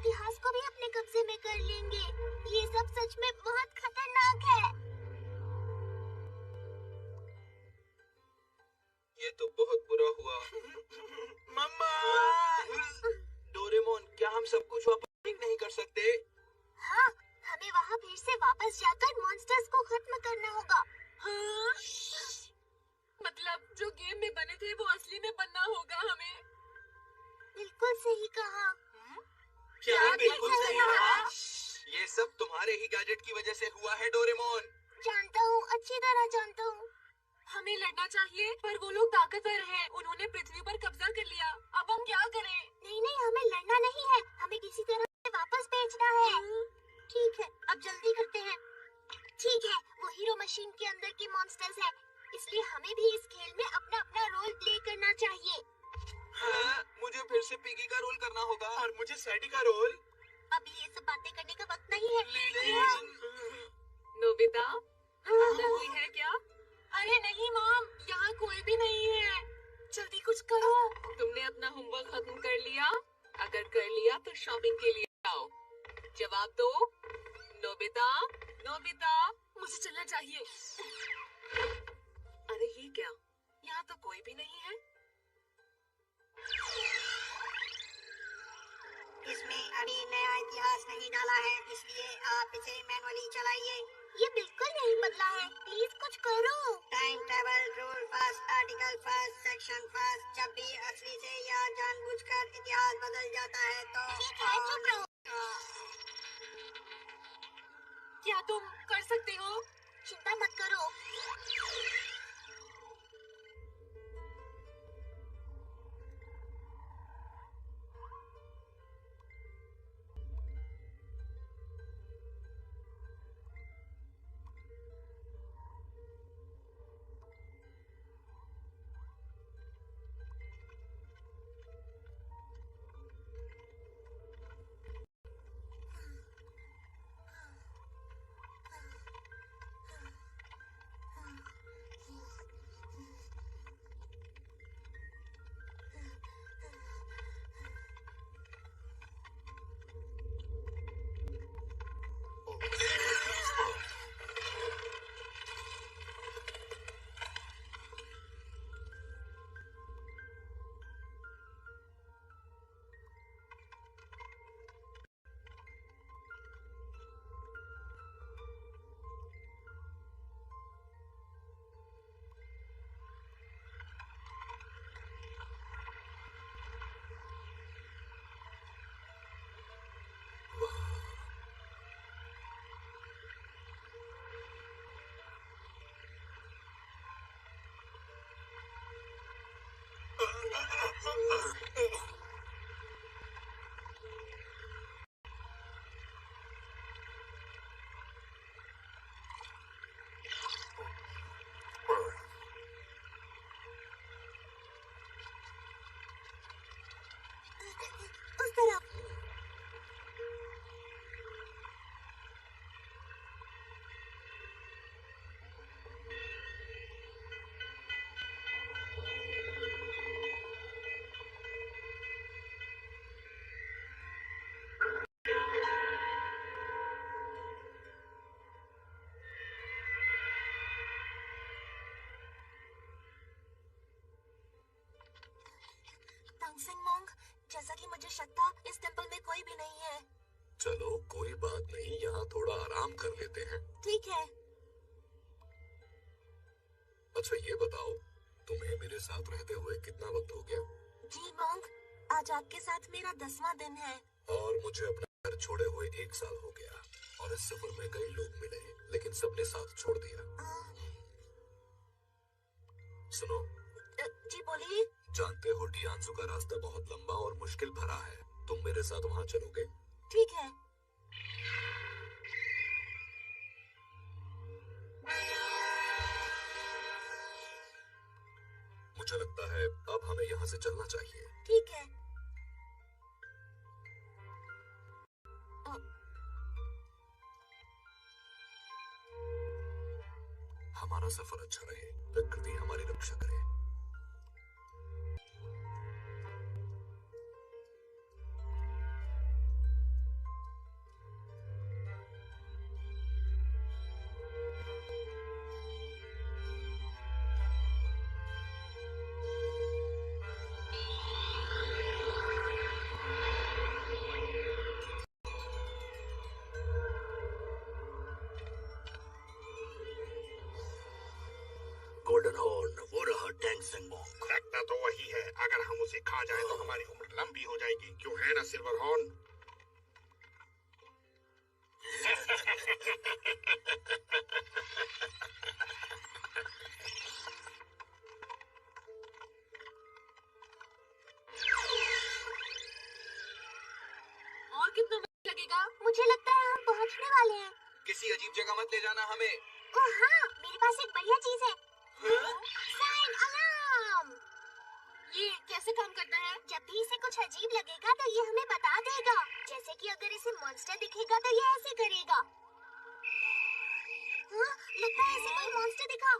अच्छी तरह जानता हूँ। हमें लड़ना चाहिए, पर वो लोग ताकतवर हैं। उन्होंने पृथ्वी पर कब्जा कर लिया। अब हम क्या करें? नहीं नहीं, हमें लड़ना नहीं है, हमें किसी तरह से वापस भेजना है। ठीक है, अब जल्दी करते हैं। ठीक है, वो हीरो मशीन के अंदर के मॉन्स्टर्स हैं, इसलिए हमें भी इस खेल में अपना अपना रोल प्ले करना चाहिए। हाँ, मुझे फिर से पिगी का रोल करना होगा और मुझे सैडी का रोल। अभी ये सब बातें करने का वक्त नहीं है। नोबिता, अंदर कोई है क्या? अरे नहीं मॉम, यहाँ कोई भी नहीं है। जल्दी कुछ करो। तुमने अपना होमवर्क खत्म कर लिया? अगर कर लिया तो शॉपिंग के लिए आओ। जवाब दो। नोबिता, नोबिता, मुझे चलना चाहिए। अरे ये क्या? यहाँ तो कोई भी नहीं है। इसमें अभी नया इतिहास नहीं डाला है, इसलिए आप इसे मैनुअली चलाइए। ये बिल्कुल नहीं बदला है, प्लीज कुछ करो। Time table rule first, article first, section first. जब भी असली से या जानबूझकर इतिहास बदल जाता है तो ठीक है, चुप रहो। क्या तुम कर सकते हो? चिंता मत करो। उस तरफ। तांगसेंग मोंग, जैसा कि मुझे शक था, इस टेंपल में कोई भी नहीं है। चलो कोई बात नहीं, यहाँ थोड़ा आराम कर लेते हैं। ठीक है। अच्छा ये बताओ, तुम्हें मेरे साथ रहते हुए कितना वक्त हो गया? जी मोंग, आज आपके साथ मेरा 10वां दिन है। और मुझे अपना घर छोड़े हुए 1 साल हो गया। और इस सफर में कई लोग मिले, लेकिन सबने साथ छोड़ दिया। सुनो, जी बोलिए। जानते हो डियांसु का रास्ता बहुत लंबा और मुश्किल भरा है। तुम मेरे साथ वहाँ चलोगे? ठीक है। मुझे लगता है अब हमें यहाँ से चलना चाहिए। ठीक है। हमारा सफर अच्छा रहे, प्रकृति हमारी रक्षा करे। गोल्डन हॉर्न, वो रहा टैंगसेंग मोंग। लगता तो वही है। अगर हम उसे खा जाए तो हमारी उम्र लंबी हो जाएगी, क्यों है ना सिल्वर हॉर्न? साथ ले जाना हमें। ओह हाँ, मेरे पास एक बढ़िया चीज है। हाँ? Sign alarm. ये कैसे काम करता है? जब भी इसे कुछ अजीब लगेगा तो ये हमें बता देगा। जैसे कि अगर इसे मॉन्स्टर दिखेगा तो ये ऐसे करेगा। हाँ, लगता है इसे कोई मॉन्स्टर दिखा।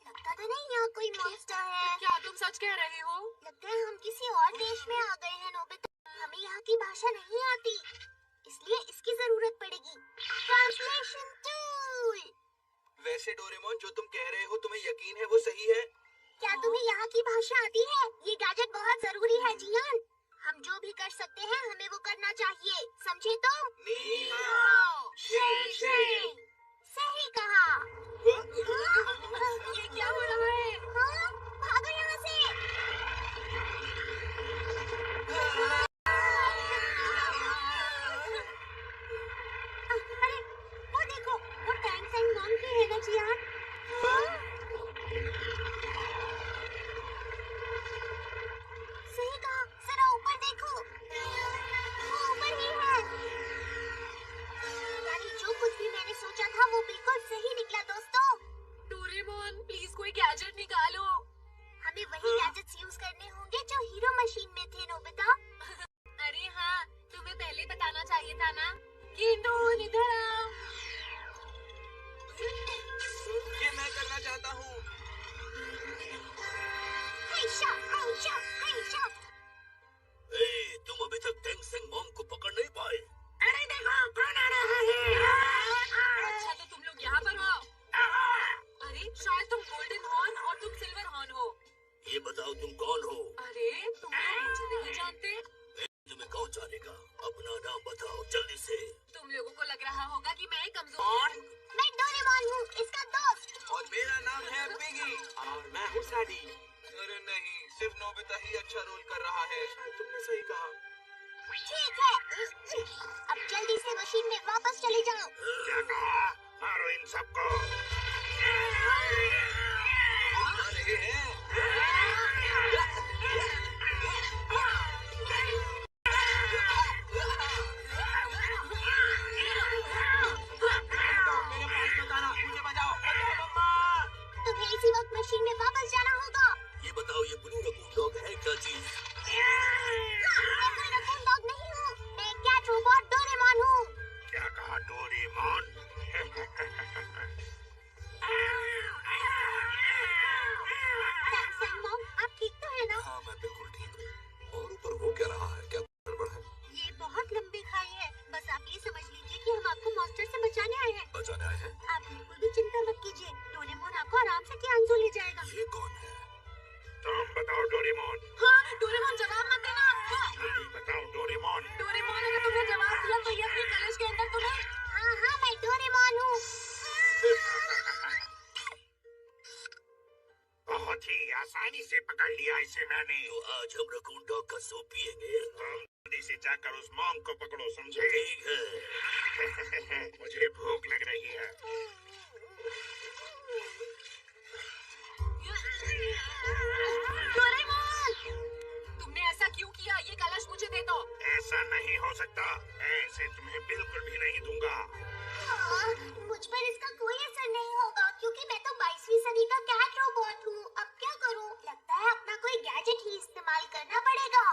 लगता तो नहीं यहाँ कोई मॉन्स्टर है। क्या तुम सच कह रहे हो? लगता है हम किसी और देश में आ गए हैं नोबिता। हमें यहाँ की भाषा नहीं आती, इसलिए इसकी जरूरत पड़ेगी। Translation tool. वैसे डोरेमोन, जो तुम कह रहे हो तुम्हें यकीन है वो सही है? क्या तुम्हें यहाँ की भाषा आती है? ये गैजेट बहुत जरूरी है जियान। हम जो भी कर सकते हैं हमें वो करना चाहिए, समझे तुम? नी हाओ, शे शे। सही कहा। ये क्या हो रहा है? हाँ, भागो यहाँ से। अरे, वो देखो, वो टैंक एंड मॉन्क की है ना जियान? सही कहा, जरा ऊपर देखो। वो ऊपर ही है। यानी जो कुछ भी मैंने सोचा था वो बिल्कुल सही निकला दोस्तों। डोरेमोन, प्लीज कोई गैजेट निकालो। हमें वही गैजेट्स यूज करने होंगे जो हीरो मशीन में थे नोबिता। अरे हाँ, तुम्हें पहले बताना चाहिए था ना। किंडोन इधर आओ। ये मैं करना चाहता हूँ। हैशा, हैशा, हैशा। तुम अभी तक टेंग सेंग मॉम को पकड़ नहीं पाए। अरे देखो कौन आ रहा है। अच्छा तो तुम लोग यहाँ पर हो। अरे शायद तुम गोल्डन हॉर्न और तुम सिल्वर हॉर्न हो। ये बताओ तुम कौन हो? अरे तुम लोग मुझे नहीं जानते। तुम्हें कौन जानेगा? अपना नाम बताओ जल्दी से। तुम लोगों को लग रहा होगा कि मैं कमजोर। मैं डोरेमोन हूँ, इसका दोस्त। और मेरा नाम है पिगी और मैं हूँ सैडी। अरे नहीं, सिर्फ नोबिता ही अच्छा रोल कर रहा है। शायद तुमने सही कहा। ठीक है, अब जल्दी से मशीन में वापस चले जाओ। क्या कहा? मारो इन सबको। आ रहे हैं। मेरे पास मत आना, मुझे बचाओ। बचाओ मम्मा। तुम्हें इसी वक्त मशीन में वापस जाना होगा। ये बताओ ये ब्लू रकून डॉग है क्या चीज? मैं कोई रकून डॉग नहीं हूँ, मैं कैट रोबोट डोरेमोन हूँ। क्या कहा डोरेमोन? थैंक्स एंड मॉम, आप ठीक तो है ना? हाँ मैं बिल्कुल ठीक हूँ। और ऊपर हो क्या रहा है? क्या गड़बड़ है? ये बहुत लंबी खाई है, बस आप ये समझ लीजिए कि हम आपको मॉन्स्टर से बचाने आए हैं। बचाने आए हैं? आप बिल्कुल भी चिंता मत कीजिए, डोरेमोन आपको आराम से कियांजो ले जाएगा। ये कौन है? तुम बताओ डोरेमोन। हाँ, डोरेमोन जवाब मत देना। जल्दी बताओ डोरेमोन। डोरेमोन अगर तुमने जवाब दिया तो ये अपनी कलश के अंदर तुम्हें। हाँ हाँ, मैं डोरेमोन हूँ। बहुत ही आसानी से पकड़ लिया इसे मैंने। तो आज हम रकून डॉग का सूप पिएंगे। तुम जल्दी से जाकर उस मॉम को पकड़ो, समझे? ठीक है। मुझे भूख लग रही है। डोरेमोन, तुमने ऐसा क्यों किया? ये कलश मुझे दे दो। ऐसा नहीं हो सकता, मैं इसे तुम्हें बिल्कुल भी नहीं दूंगा। मुझ पर इसका कोई असर नहीं होगा क्योंकि मैं तो 22वीं सदी का कैट रोबोट हूँ। अब क्या करूँ? लगता है अपना कोई गैजेट ही इस्तेमाल करना पड़ेगा।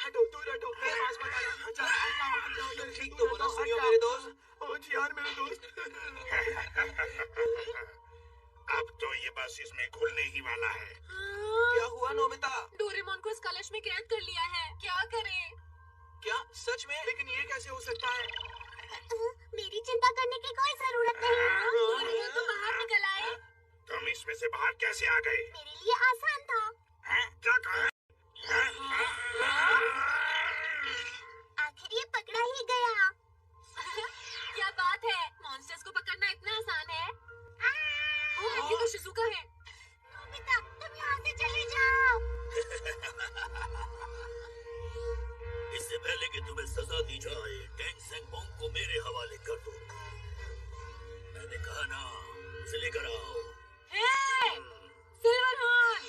हटो, दूर हटो, मेरे पास मत आना। हटाओ। ठीक तो बोला, सुनियो मेरे दोस्त। ओ यार मेरे दोस्त। अब तो ये बस इसमें खुलने ही वाला है। क्या हुआ नोबिता? डोरेमोन को इस कलश में कैद कर लिया है, क्या करें? क्या सच में? लेकिन ये कैसे हो सकता है? मेरी चिंता करने की कोई जरूरत नहीं है। डोरेमोन तो बाहर निकल आए। तुम इसमें से बाहर कैसे आ गए? मेरे लिए आसान था। हैं? क्या कहा? आखिर ये पकड़ा ही गया। क्या बात है, मॉन्स्टर्स को पकड़ना इतना आसान है। ये तो शिजुका है। नोबिता, तुम यहाँ से चले जाओ। इससे पहले कि तुम्हें सजा दी जाए, टेंग सेंग मॉम को मेरे हवाले कर दो। मैंने कहा ना, उसे लेकर आओ। हे, सिल्वर हॉर्न।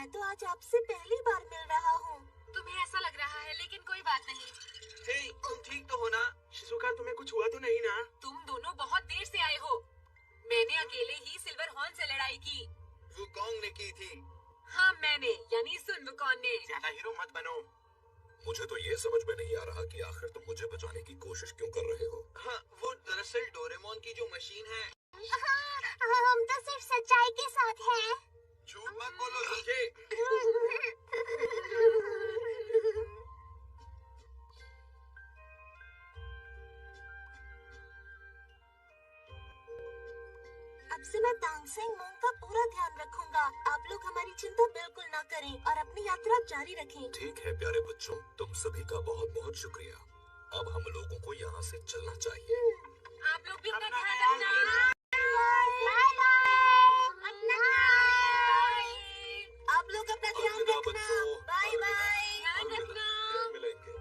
मैं तो आज आपसे पहली बार मिल रहा हूँ। तुम्हें ऐसा लग रहा है, लेकिन कोई बात नहीं। हे, तुम ठीक तो हो ना? शिजुका, तुम्हें कुछ हुआ तो नहीं ना? तुम दोनों बहुत देर से आए हो। मैंने अकेले ही सिल्वर हॉर्न से लड़ाई की। वुकोंग ने की थी। हाँ, मैंने, यानी सुन वुकॉन ने। ज्यादा हीरो मत बनो। मुझे तो ये समझ में नहीं आ रहा कि आखिर तुम मुझे बचाने की कोशिश क्यों कर रहे हो। हाँ, वो दरअसल डोरेमोन की जो मशीन है। हम तो सिर्फ सच्चाई के साथ हैं। झूठ मत बोलो, समझे? अब से मैं तांगसेंग मोंग का पूरा ध्यान रखूंगा। आप लोग हमारी चिंता बिल्कुल ना करें और अपनी यात्रा जारी रखें। ठीक है प्यारे बच्चों, तुम सभी का बहुत बहुत शुक्रिया। अब हम लोगों को यहाँ से चलना चाहिए। आप लोग भी अपना ध्यान रखना। Bye bye. अपना ख्याल। आप लोग अपना ध्यान अलविदा रखना। बच्चों, बाय अलविदा, बाय। ध्यान अलविदा, रखना। फिर मिलेंगे।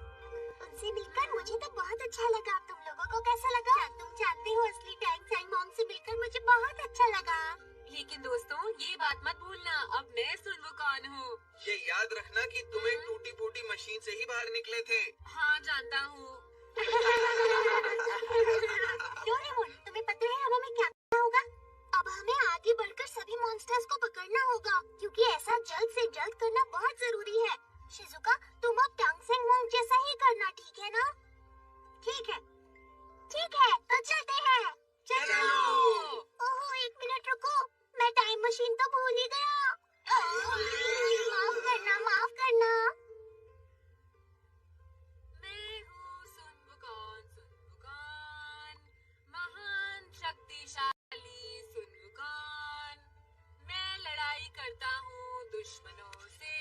उनसे मिलकर मुझे तो बहुत अच्छा लगा। तुम लोगों को कैसा लगा? क्या तुम जानते हो, असली टैंगसेंग मोंग से मिलकर मुझे बहुत अच्छा लगा। लेकिन दोस्तों, ये बात मत भूलना, अब मैं सुन वुकॉन हूँ। ये याद रखना कि तुम एक टूटी फूटी मशीन से ही बाहर निकले थे। हाँ, जानता हूँ। डोरेमोन, तुम्हें पता है अब हमें क्या करना होगा? अब हमें आगे बढ़कर सभी मॉन्स्टर्स को पकड़ना होगा, क्योंकि ऐसा जल्द से जल्द करना बहुत जरूरी है। शिजुका, तुम अब टैंगसेंग मोंग जैसा ही करना, ठीक है ना? ठीक है, ठीक है, तो चलते हैं। चलो। ओहो, एक मिनट रुको, मैं टाइम मशीन तो भूल ही गया। माफ करना, माफ करना। मैं हूँ सुन वुकॉन, महान शक्तिशाली सुन वुकॉन। मैं लड़ाई करता हूँ दुश्मनों से।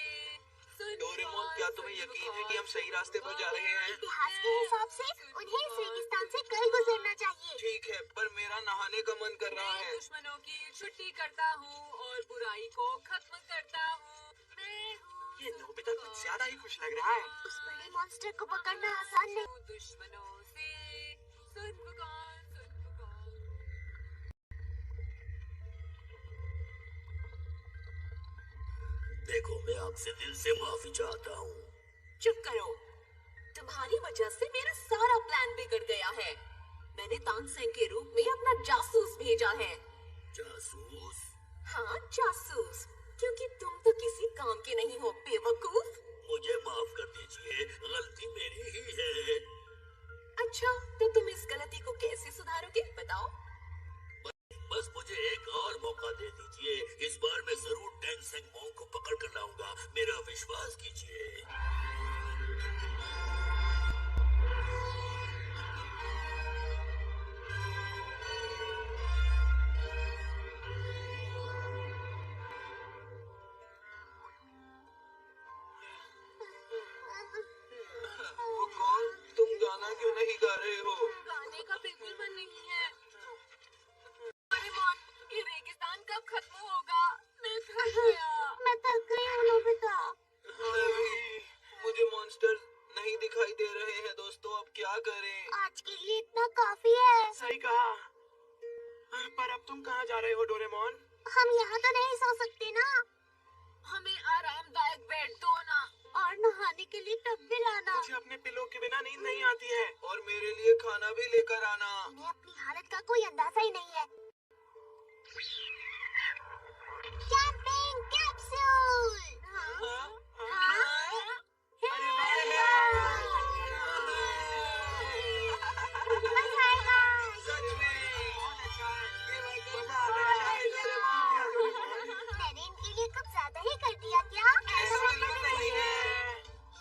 सुन डोरेमोन, वुकॉन, क्या सुन तुम्हें यकीन है वुकॉन, कि हम सही रास्ते पर जा रहे हैं? इतिहास के हिसाब से उन्हें इस रेगिस्तान से कल गुजरना चाहिए। ठीक है, पर मेरा नहाने का मन कर रहा मैं है। दुश्मनों की छुट्टी करता हूँ और बुराई को खत्म करता हूँ। मैं हूँ ये नोबिता कुछ ज्यादा ही खुश लग रहा है। उस बड़े मॉन्स्टर को पकड़ना आसान नहीं। दुश्मनों से सुन वुकॉन, सुन वुकॉन। देखो, मैं आपसे दिल से माफी चाहता हूँ। चुप करो। तुम्हारी वजह से मेरा सारा प्लान बिगड़ गया है। मैंने तांगसेंग के रूप में अपना जासूस भेजा है। जासूस? हाँ, जासूस, क्योंकि तुम तो किसी काम के नहीं हो, बेवकूफ। मुझे माफ कर दीजिए, गलती मेरी ही है। अच्छा, तो तुम इस गलती को कैसे सुधारोगे, बताओ? बस मुझे एक और मौका दे दीजिए। इस बार मैं जरूर टैंगसेंग मोंग को पकड़ कर लाऊंगा, मेरा विश्वास कीजिए। वुकोंग, तुम गाना क्यों नहीं गा रहे हो? गाने का बिल्कुल मन नहीं है। डोरेमोन, ये रेगिस्तान कब खत्म होगा? मैं थक गया। मैं थक गई हूँ नोबिता। नहीं, मुझे मॉन्स्टर नहीं दिखाई दे रहे हैं दोस्तों, अब क्या करें? आज के लिए इतना काफी है। सही कहा। पर अब तुम कहाँ जा रहे हो डोरेमोन? हम यहाँ तो नहीं सो सकते ना। हमें आरामदायक बेड दो ना। और नहाने के लिए टब भी लाना। मुझे अपने पिलो के बिना नींद नहीं आती है। और मेरे लिए खाना भी लेकर आना। उन्हें अपनी हालत का कोई अंदाजा ही नहीं है। Camping capsule. हाँ? अरे सच में मजा आएगा। बहुत अच्छा है। ये बात मजा आ रहा है डोरेमोन। मैंने इनके लिए कुछ ज्यादा ही कर दिया क्या? ऐसा बिल्कुल नहीं है।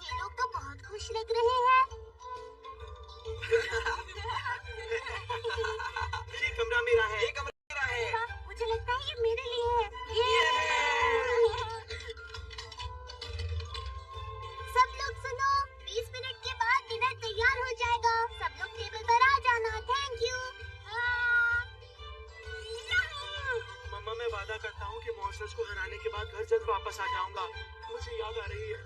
ये लोग तो बहुत खुश लग रहे हैं। ये कमरा मेरा है। ये कमरा मेरा है। मुझे लगता है ये मेरे लिए है। सब लोग सुनो, 20 मिनट के बाद डिनर तैयार हो जाएगा। सब लोग टेबल पर आ जाना। Thank you. मम्मा, मैं वादा करता हूँ कि मॉन्स्टर्स को हराने के बाद घर जल्द वापस आ जाऊंगा। मुझे याद आ रही है।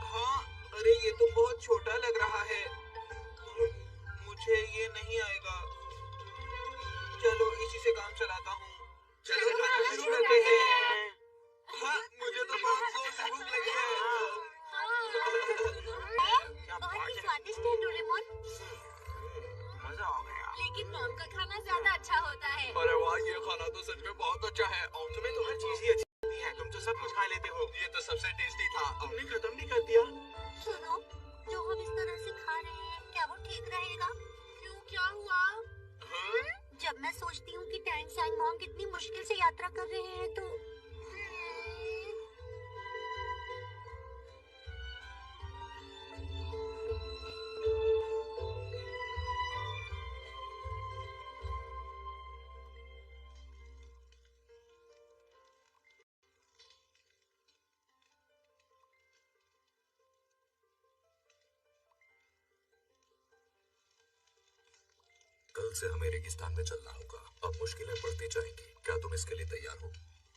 हाँ, अरे ये का खाना ज्यादा अच्छा होता है। अरे वाह, ये खाना तो सच में बहुत अच्छा है। और तुम्हें तो हर चीज ही अच्छी लगती है, तुम तो सब कुछ खा लेते हो। ये तो सबसे टेस्टी था, तुमने खत्म भी कर दिया। सुनो, जो हम इस तरह से खा रहे हैं क्या वो ठीक रहेगा? क्यों, क्या हुआ? जब मैं सोचती हूँ कि टैंग सैंग मॉन्ग कितनी मुश्किल से यात्रा कर रहे हैं तो कल से हमें रेगिस्तान में चलना होगा। अब मुश्किलें बढ़ती जाएंगी। क्या तुम इसके लिए तैयार हो?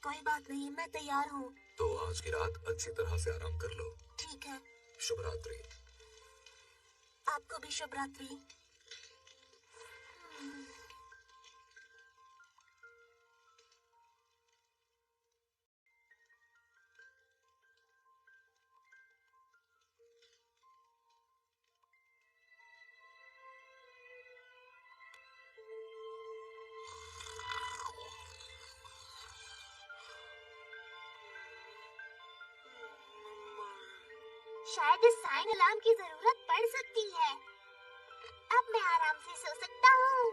कोई बात नहीं, मैं तैयार हूँ। तो आज की रात अच्छी तरह से आराम कर लो। ठीक है। शुभ रात्रि। आपको भी शुभ रात्रि। शायद इस साइन अलार्म की जरूरत पड़ सकती है। अब मैं आराम से सो सकता हूँ।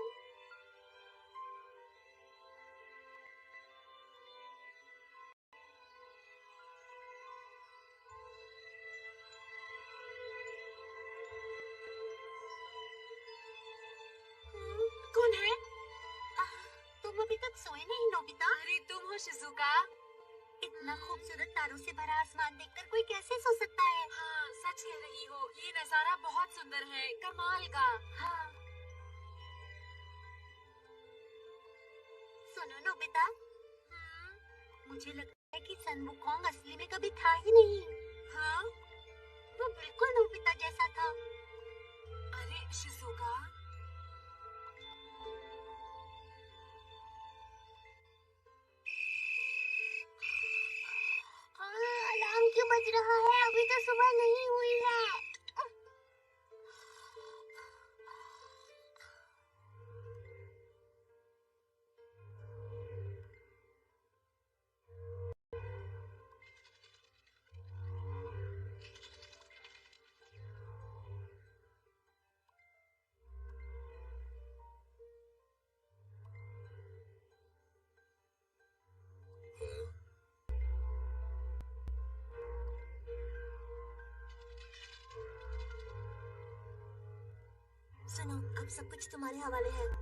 कौन है? तुम अभी तक सोए नहीं नोबिता? अरे तुम हो शिजुका? इतना खूबसूरत तारों से भरा आसमान देखकर कोई कैसे सो सकता है? हाँ, सच कह रही हो, ये नजारा बहुत सुंदर है, कमाल का। हाँ। सुनो नोबिता, मुझे लगता है कि सन वुकोंग असली में कभी था ही नहीं। हाँ? वो बिल्कुल नोबिता जैसा था। अरे शिजुका, अलार्म क्यों बज रहा है? अभी तो सुबह नहीं हुई है। सुनो, अब सब कुछ तुम्हारे हवाले है।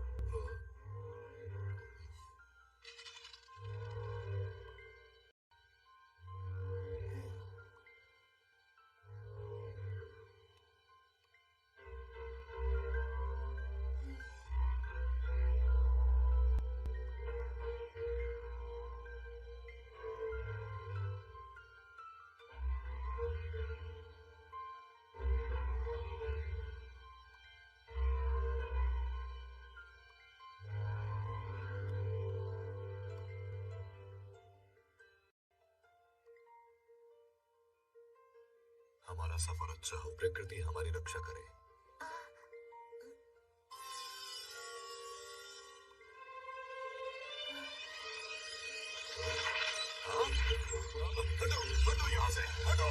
हमारा सफर अच्छा हो, प्रकृति हमारी रक्षा करे। हाँ? हटो, हटो यहाँ से, हटो,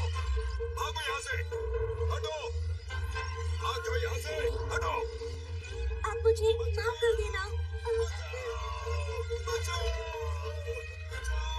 भागो यहाँ से, हटो, भाग जाओ यहाँ से, हटो। आप मुझे माफ कर देना। बचाओ, बचाओ।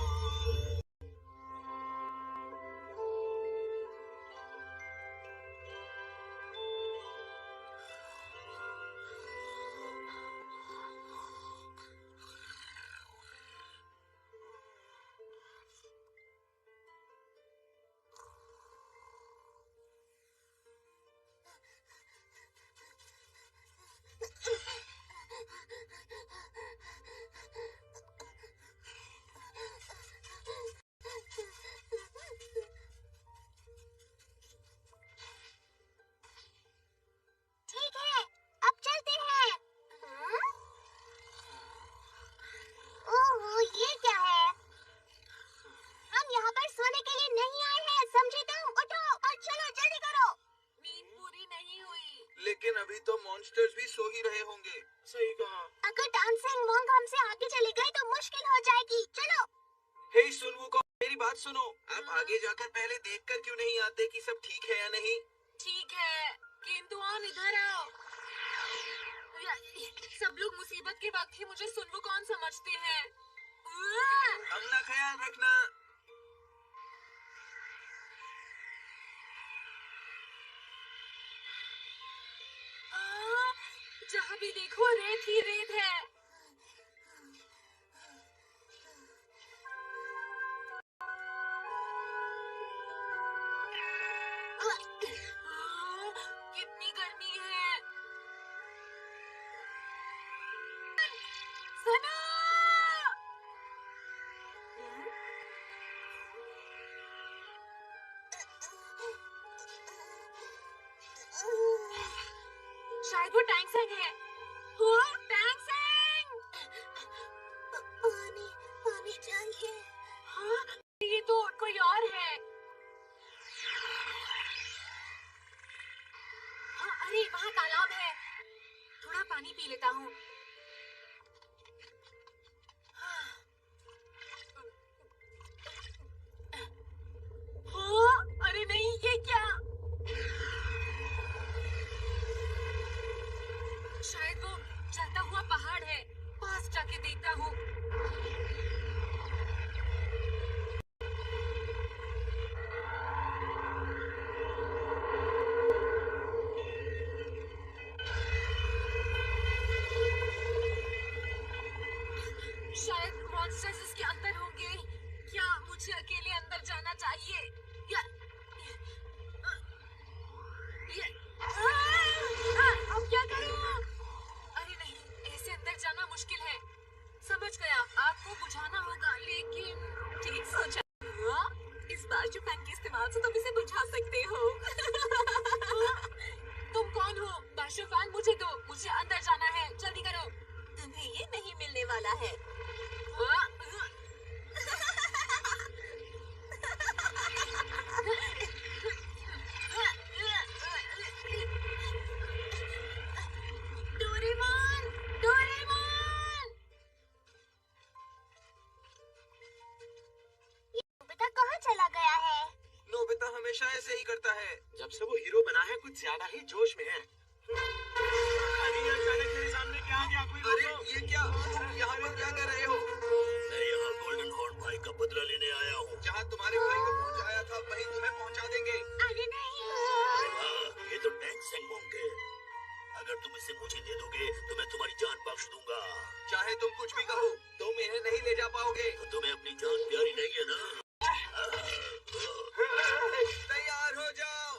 अभी तो मॉन्स्टर्स भी सो ही रहे होंगे। सही कहा। अगर डांसिंग मोंग हमसे आगे चले गए तो मुश्किल हो जाएगी। चलो। हे सुन वुकोंग, मेरी बात सुनो। आप आगे जाकर पहले देखकर क्यों नहीं आते कि सब ठीक है या नहीं? ठीक है, केंदुआन इधर आओ। सब लोग मुसीबत के वक्त ही मुझे सुन वुकोंग समझते हैं। अपना ख्याल रखना। जहाँ भी देखो रेत ही रेत है। कितनी गर्मी है। सुनो। शायद वो टैंगसेंग है। वो टैंगसेंग। पानी पानी चाहिए। हाँ, ये तो कोई और है। हाँ, अरे वहाँ तालाब है। थोड़ा पानी पी लेता हूँ। हाँ, अरे नहीं, ये क्या? शायद वो जलता हुआ पहाड़ है। पास जाके देखता हूँ। शायद मॉन्स्टर्स इसके अंदर होंगे। क्या मुझे अकेले अंदर जाना चाहिए? या अब क्या करूं? अरे नहीं, ऐसे अंदर जाना मुश्किल है। समझ गया, आग को बुझाना होगा, लेकिन ठीक सोचा। इस बाशुफैन के इस्तेमाल से तुम इसे बुझा सकते हो। तुम कौन हो? बाशुफैन मुझे दो, मुझे अंदर जाना है, जल्दी करो। तुम्हें ये नहीं मिलने वाला है। Doraemon, Doraemon. बेटा कहाँ चला गया है? नोबिता हमेशा ऐसे ही करता है। जब से वो हीरो बना है कुछ ज्यादा ही जोश में है। अरे ये अचानक मेरे सामने क्या आ गया? कोई अरे ये क्या? यहाँ पे क्या कर रहे हो? मैं यहाँ गोल्डन हॉर्न भाई का बदला लेने आया हूँ। जहाँ तुम्हारे भाई को पहुँचाया था वहीं तुम्हें पहुँचा देंगे। अरे नहीं। वाह, ये तो टैंगसेंग मोंग है। अगर तुम इसे मुझे दे दोगे तो मैं तुम्हारी जान बख्श दूंगा। चाहे तुम कुछ भी कहो, तुम इन्हें नहीं ले जा पाओगे। तो तुम्हें अपनी जान प्यारी नहीं है ना? तैयार हो जाओ।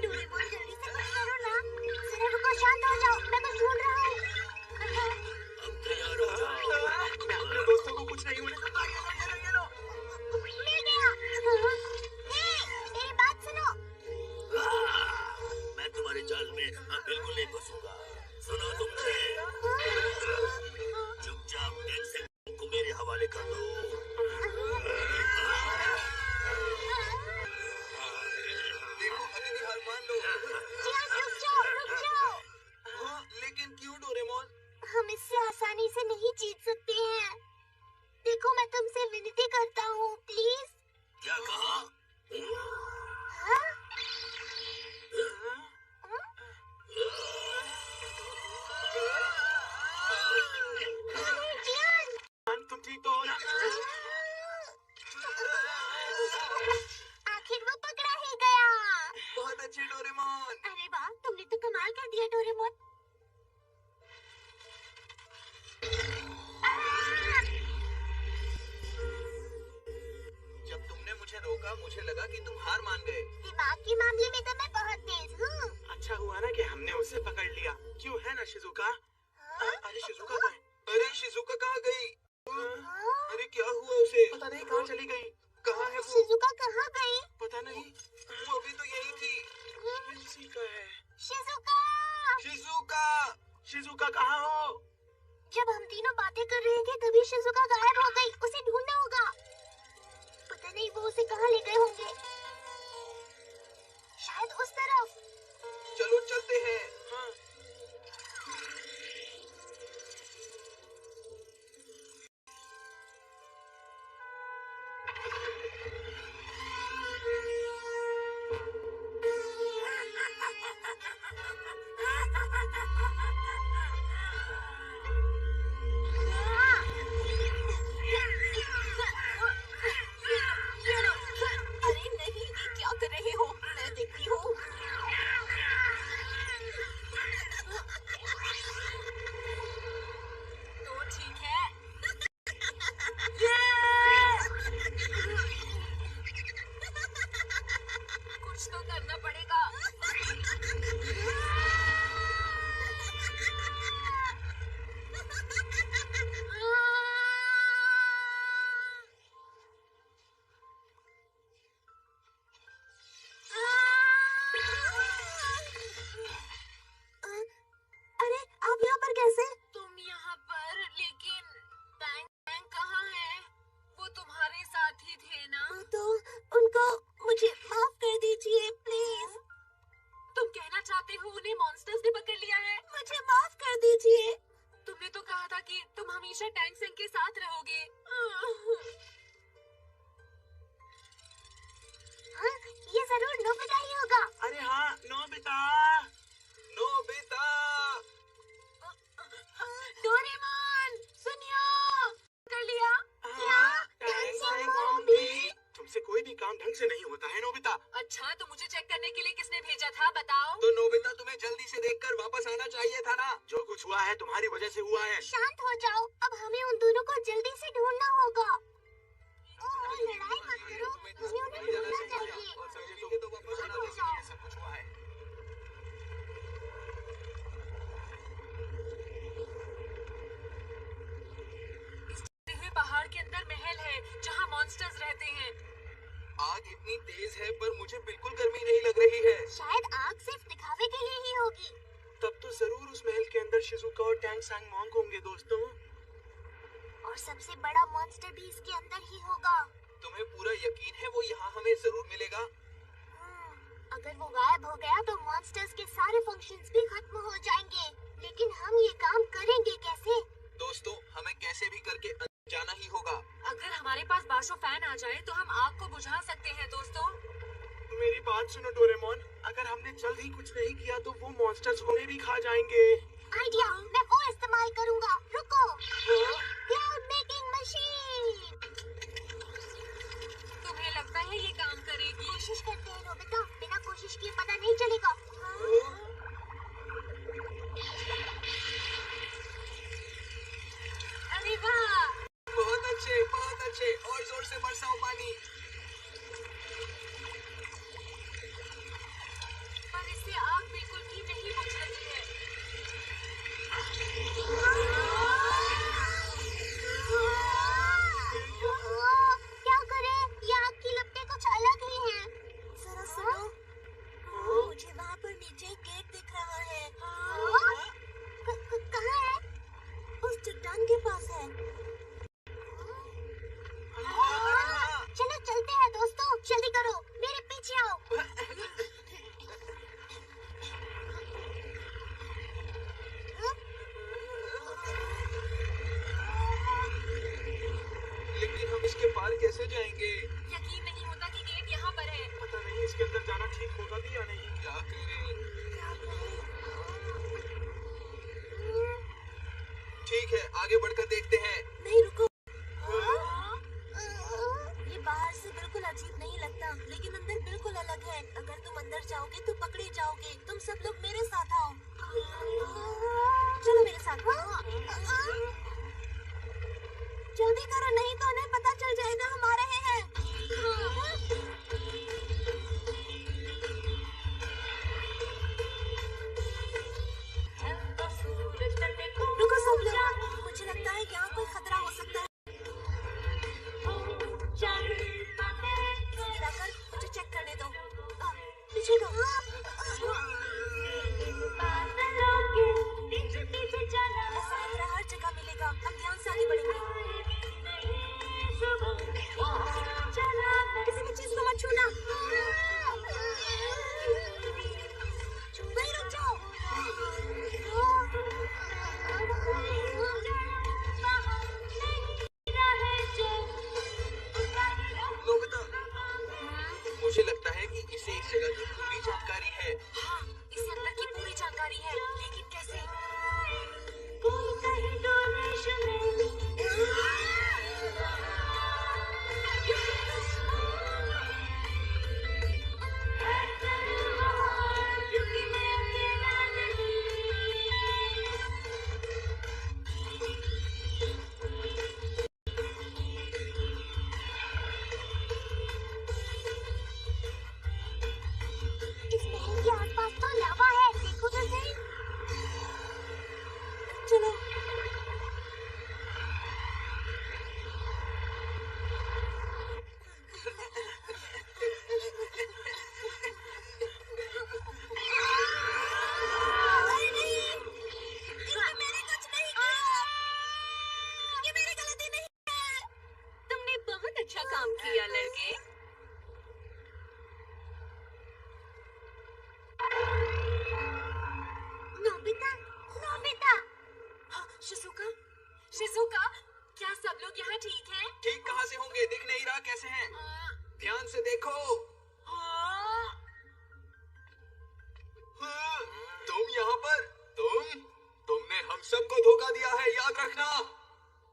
डोरेमोन जल्दी से कुछ करो ना। जरा रुको, शांत हो जाओ, मैं कुछ ढूंढ रहा हूँ। अब तैयार हो जाओ। मैं अपने दोस्तों को कुछ नहीं होने दूंगा। ये लो। मिल गया। हे, मेरी बात सुनो। मैं तुम्हारे जाल में अब बिल्कुल नहीं फंसूंगा। सुनो तुमने, चुपचाप टैंगसेंग को मेरे हवाले कर दो। देखो अभी भी हार मान लो। जियान, रुक जाओ, रुक जाओ। हाँ, लेकिन क्यों डोरेमोन? हम इससे आसानी से नहीं जीत सकते हैं। देखो मैं तुमसे विनती करता हूँ, प्लीज। क्या कहा? हाँ? जियान, तुम ठीक तो हो ना? आखिर वो पकड़ा ही गया। बहुत अच्छे डोरेमोन। अरे वाह, तुमने तो कमाल कर दिया डोरेमोन। जब तुमने मुझे रोका मुझे लगा कि तुम हार मान गए। दिमाग के मामले में तो मैं बहुत तेज हूँ। अच्छा हुआ ना कि हमने उसे पकड़ लिया। क्यों है ना शिजुका? अरे शिजुका कहाँ है? अरे शिजुका कहाँ गई? अरे क्या हुआ उसे? पता नहीं कहाँ चली गई। कहाँ है वो? शिजुका कहाँ गई? पता नहीं, वो अभी तो यही थी। ये इसी का है। शिजुका! शिजुका! शिजुका कहाँ हो? जब हम तीनों बातें कर रहे थे तभी शिजुका गायब हो गई। उसे ढूंढना होगा। पता नहीं वो उसे कहाँ ले गए होंगे। मुझे माफ कर दीजिए प्लीज। तुम कहना चाहते हो उन्हें मॉन्स्टर्स ने पकड़ लिया है? मुझे माफ कर दीजिए। तुमने तो कहा था कि तुम हमेशा टैंक संग के साथ रहोगे। हाँ, ये जरूर नोबिता ही होगा। अरे हाँ, नोबिता। नोबिता। डोरेमोन सुनियो, कर लिया। तुमसे कोई भी काम ढंग से नहीं होता है नोबिता। अच्छा, तो मुझे चेक करने के लिए किसने भेजा था बताओ? तो नोबिता तुम्हें जल्दी से देखकर वापस आना चाहिए था ना। जो कुछ हुआ है तुम्हारी वजह से हुआ है। शांत हो जाओ, अब हमें उन दोनों को जल्दी से ढूंढना होगा। ओह, लड़ाई मत करो, हमें उन्हें ढूंढना चाहिए। और समझे तो वापस आना चाहिए, सब कुछ हुआ है। हुए पहाड़ के अंदर महल है जहाँ मॉन्स्टर्स रहते हैं। आग इतनी तेज है पर मुझे बिल्कुल गर्मी नहीं लग रही है। शायद आग सिर्फ दिखावे के लिए ही होगी। तब तो जरूर उस महल के अंदर शिजुका और टैंग सांग मोंग होंगे दोस्तों। और सबसे बड़ा मॉन्स्टर भी इसके अंदर ही होगा। तुम्हें पूरा यकीन है वो यहाँ हमें जरूर मिलेगा? अगर वो गायब हो गया तो मॉन्स्टर्स के सारे फंक्शंस भी खत्म हो जाएंगे। लेकिन हम ये काम करेंगे कैसे? दोस्तों, हमें कैसे भी करके जाना ही होगा। अगर हमारे पास बाशो फैन आ जाए तो हम आग को बुझा सकते हैं दोस्तों। मेरी बात सुनो डोरेमोन, अगर हमने जल्द ही कुछ नहीं किया तो वो मॉन्स्टर्स हमें भी खा जाएंगे। आइडिया, मैं वो इस्तेमाल करूंगा। रुको, क्लाउड मेकिंग मशीन। तुम्हें लगता है ये काम करेगी? कोशिश करते हैं नोबिता, बिना कोशिश किए पता नहीं चलेगा। अरे वाह, बहुत अच्छे, बहुत अच्छे। और जोर से बरसाओ पानी। पर इससे आग बिल्कुल भी नहीं बुझ रही है। क्या करें? ये आग की लपटें कुछ अलग ही हैं। जरा सुनो, मुझे वहाँ पर नीचे एक गेट दिख रहा है। कहाँ है? उस चट्टान के पास है। चलो चलते हैं दोस्तों, जल्दी करो, मेरे पीछे आओ। लेकिन हम इसके पार कैसे जाएंगे? यकीन नहीं होता कि गेट यहाँ पर है। पता नहीं इसके अंदर जाना ठीक होगा भी या नहीं। क्या करें? ठीक है, आगे बढ़कर देखते हैं। नहीं रुको। ये बाहर से बिल्कुल अजीब नहीं लगता, लेकिन अंदर बिल्कुल अलग है। अगर तुम अंदर जाओगे तो पकड़े जाओगे। तुम सब लोग मेरे साथ आओ। चलो मेरे साथ। जल्दी करो, नहीं तो उन्हें पता चल जाएगा हम आ रहे हैं। रुको सब लोग, मुझे लगता है यहाँ कोई खतरा हो सकता है। गिराकर मुझे चेक करने दो। पीछे दो। ऐसा लग रहा हर जगह मिलेगा। हम ध्यान से आगे बढ़ेंगे। देखो। तुम यहाँ पर, तुमने हम सबको धोखा दिया है, याद रखना।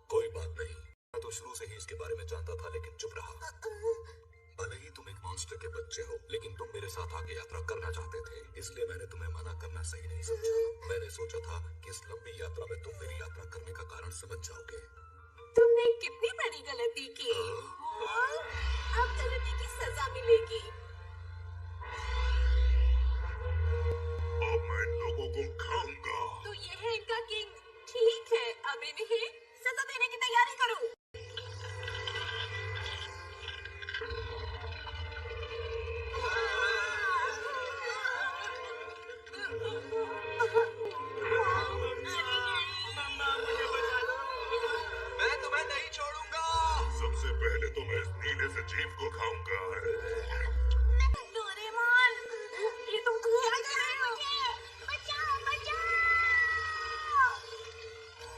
कोई बात नहीं, मैं तो शुरू से ही इसके बारे में जानता था लेकिन चुप रहा। भले ही तुम एक मॉन्स्टर के बच्चे हो, लेकिन तुम मेरे साथ आगे यात्रा करना चाहते थे, इसलिए मैंने तुम्हें मना करना सही नहीं समझा। मैंने सोचा था कि इस लंबी यात्रा में तुम मेरी यात्रा करने का कारण समझ जाओगे। तुमने कितनी बड़ी गलती की। अब गलती की सजा मिलेगी। अब मैं इन लोगों को खाऊंगा। तो ये है इनका किंग। ठीक है, अब इन्हें सजा देने की तैयारी करो। मैं तुम्हें नहीं छोड़ूंगा। सबसे पहले तो मैं इस नीले से जीव को खाऊंगा। डोरेमोन, ये तुम क्या कर रहे हो? बचाओ बचाओ।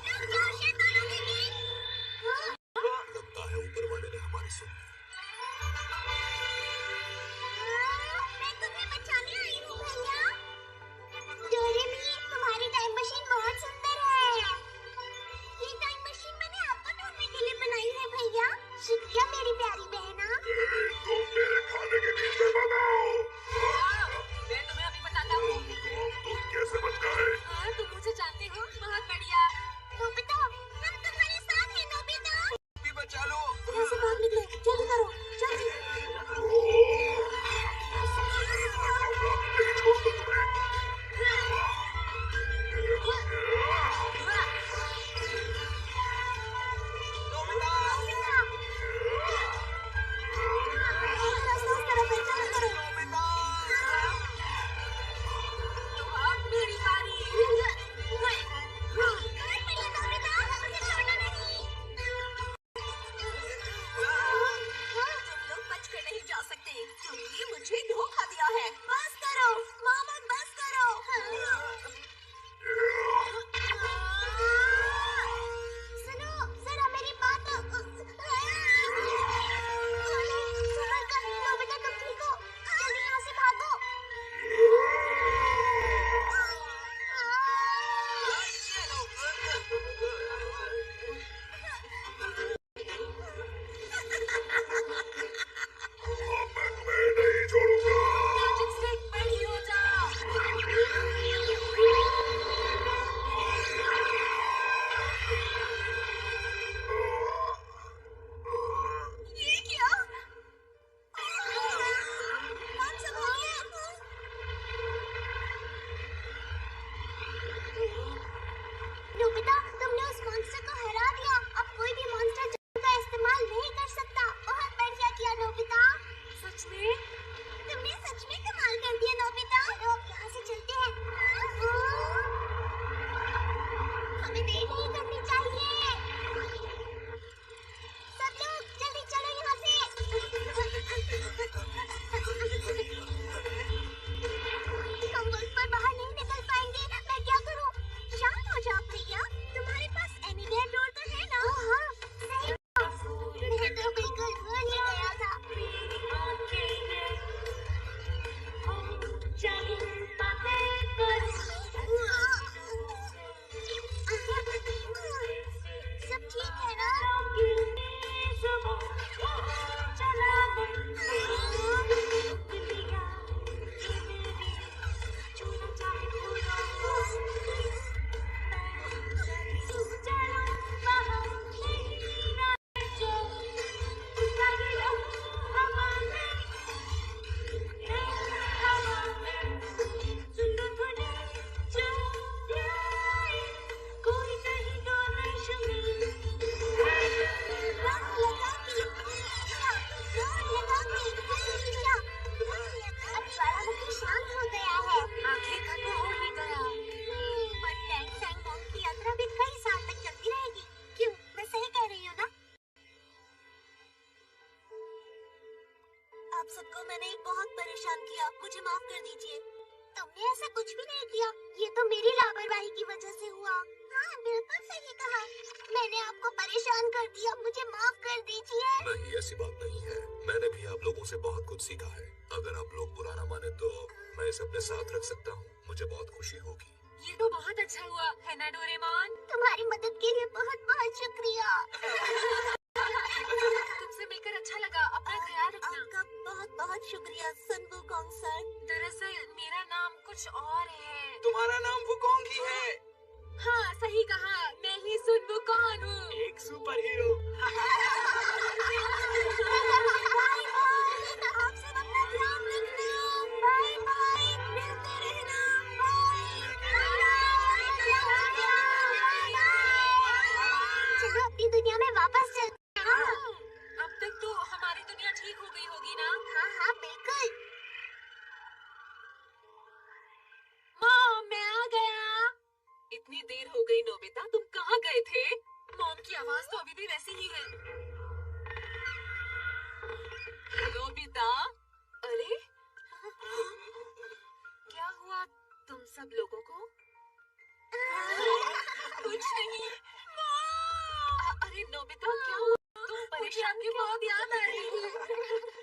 रुक जाओ शैतानों के किंग। लगता है ऊपर वाले ने हमारी सुन ली। मैं तुम्हें बचाने आई हूँ भैया। डोरेमी, तुम्हारी टाइम मशीन बहुत सुंदर है। ये टाइम मशीन मैंने आपको ढूंढने के लिए बनाई है भैया। शुक्रिया मेरी प्यारी बहना। तुम मेरे खाने के बीच में बताओ। मैं तुम्हें अभी बताता हूँ। तुम कैसे बच गए? हाँ, तुम मुझे जानते हो। बहुत बढ़िया। नोबिता, हम तुम्हारे साथ हैं नोबिता। भी बचा लो। यहाँ से बाहर निकलो, जल्दी करो, जल्दी। सबसे पहले तुम्हें खाऊंगा, नहीं छोड़ूंगा तुम्हें। रास्ता उस तरफ है, जल्दी करो। अब मेरी बारी। बहुत बढ़िया नोबिता, मुझे छोड़ना नहीं। तुम लोग बच कर नहीं जा सकते। तुमने मुझे धोखा दिया है। बस करो, मोहम्मद, बस करो। सुनो, जरा मेरी बात। नोबिता, तुम ठीक हो? जल्दी यहाँ से भागो। अब मैं तुम्हें नहीं छोड़ूंगा। मैजिक स्टिक बड़ी हो जाओ। ये क्या? कौन संभालिए? नोबिता, तुमने उस मॉन्स्टर को हरा दिया। अब कोई भी मॉन्स्टर जादू का इस्तेमाल नहीं कर सकता। बहुत बढ़िया किया नोबिता। सच में? तुमने सच में कमाल कर दिया नोबिता। चलो अब यहाँ से चलते हैं। हमें देर नहीं करनी चाहिए। सब लोग जल्दी चलो यहाँ से। हम वक्त पर बाहर नहीं निकल पाएंगे। मैं क्या करूँ? शांत हो जाओ भैया। तुम्हारे पास एनीवेयर डोर तो है ना? हाँ, सही। मैं तो बिल्कुल भूल ही गया था। सब ठीक है ना? अब ज्वालामुखी शांत हो गया है। आखिर खत्म हो ही गया। पर टैंक सैंग मॉन्क की यात्रा भी कई साल तक चलती रहेगी। क्यों? मैं सही कह रही हूँ ना? आप सबको मैंने बहुत परेशान किया। मुझे माफ कर दीजिए। तुमने ऐसा कुछ भी नहीं किया। ये तो मेरी लापरवाही की वजह से हुआ। हाँ, बिल्कुल सही कहा। मैंने आपको परेशान कर दिया। मुझे माफ कर दीजिए। नहीं, ऐसी बात नहीं है। मैंने भी आप लोगों से बहुत कुछ सीखा है। अगर आप लोग बुरा ना माने तो मैं इसे अपने साथ रख सकता हूँ। मुझे बहुत खुशी होगी। ये तो बहुत अच्छा हुआ है ना डोरेमोन। तुम्हारी मदद के लिए बहुत बहुत शुक्रिया। तुमसे मिलकर अच्छा लगा। अपना ख्याल रखना। आपका बहुत बहुत शुक्रिया सन वुकोंग सर। दरअसल मेरा नाम कुछ और है। तुम्हारा नाम वुकोंग ही है। हाँ सही कहा, मैं ही सुन वुकोंग हूँ। एक सुपर हीरो। Bye bye. आप सब अपना ध्यान रखना। Bye bye. मिलते रहना। चलो अपनी दुनिया में वापस चलते हैं। अब तक तो हमारी दुनिया ठीक हो गई होगी ना? हाँ हाँ बिल्कुल। मॉम मैं आ गया। इतनी देर हो गई नोबिता, तुम कहाँ गए थे? मॉम की आवाज तो अभी भी वैसी ही है। नोबिता, अरे क्या हुआ तुम सब लोगों को? कुछ नहीं। अरे नोबिता क्या हुआ? तुम परेशान की बहुत याद आ रही है।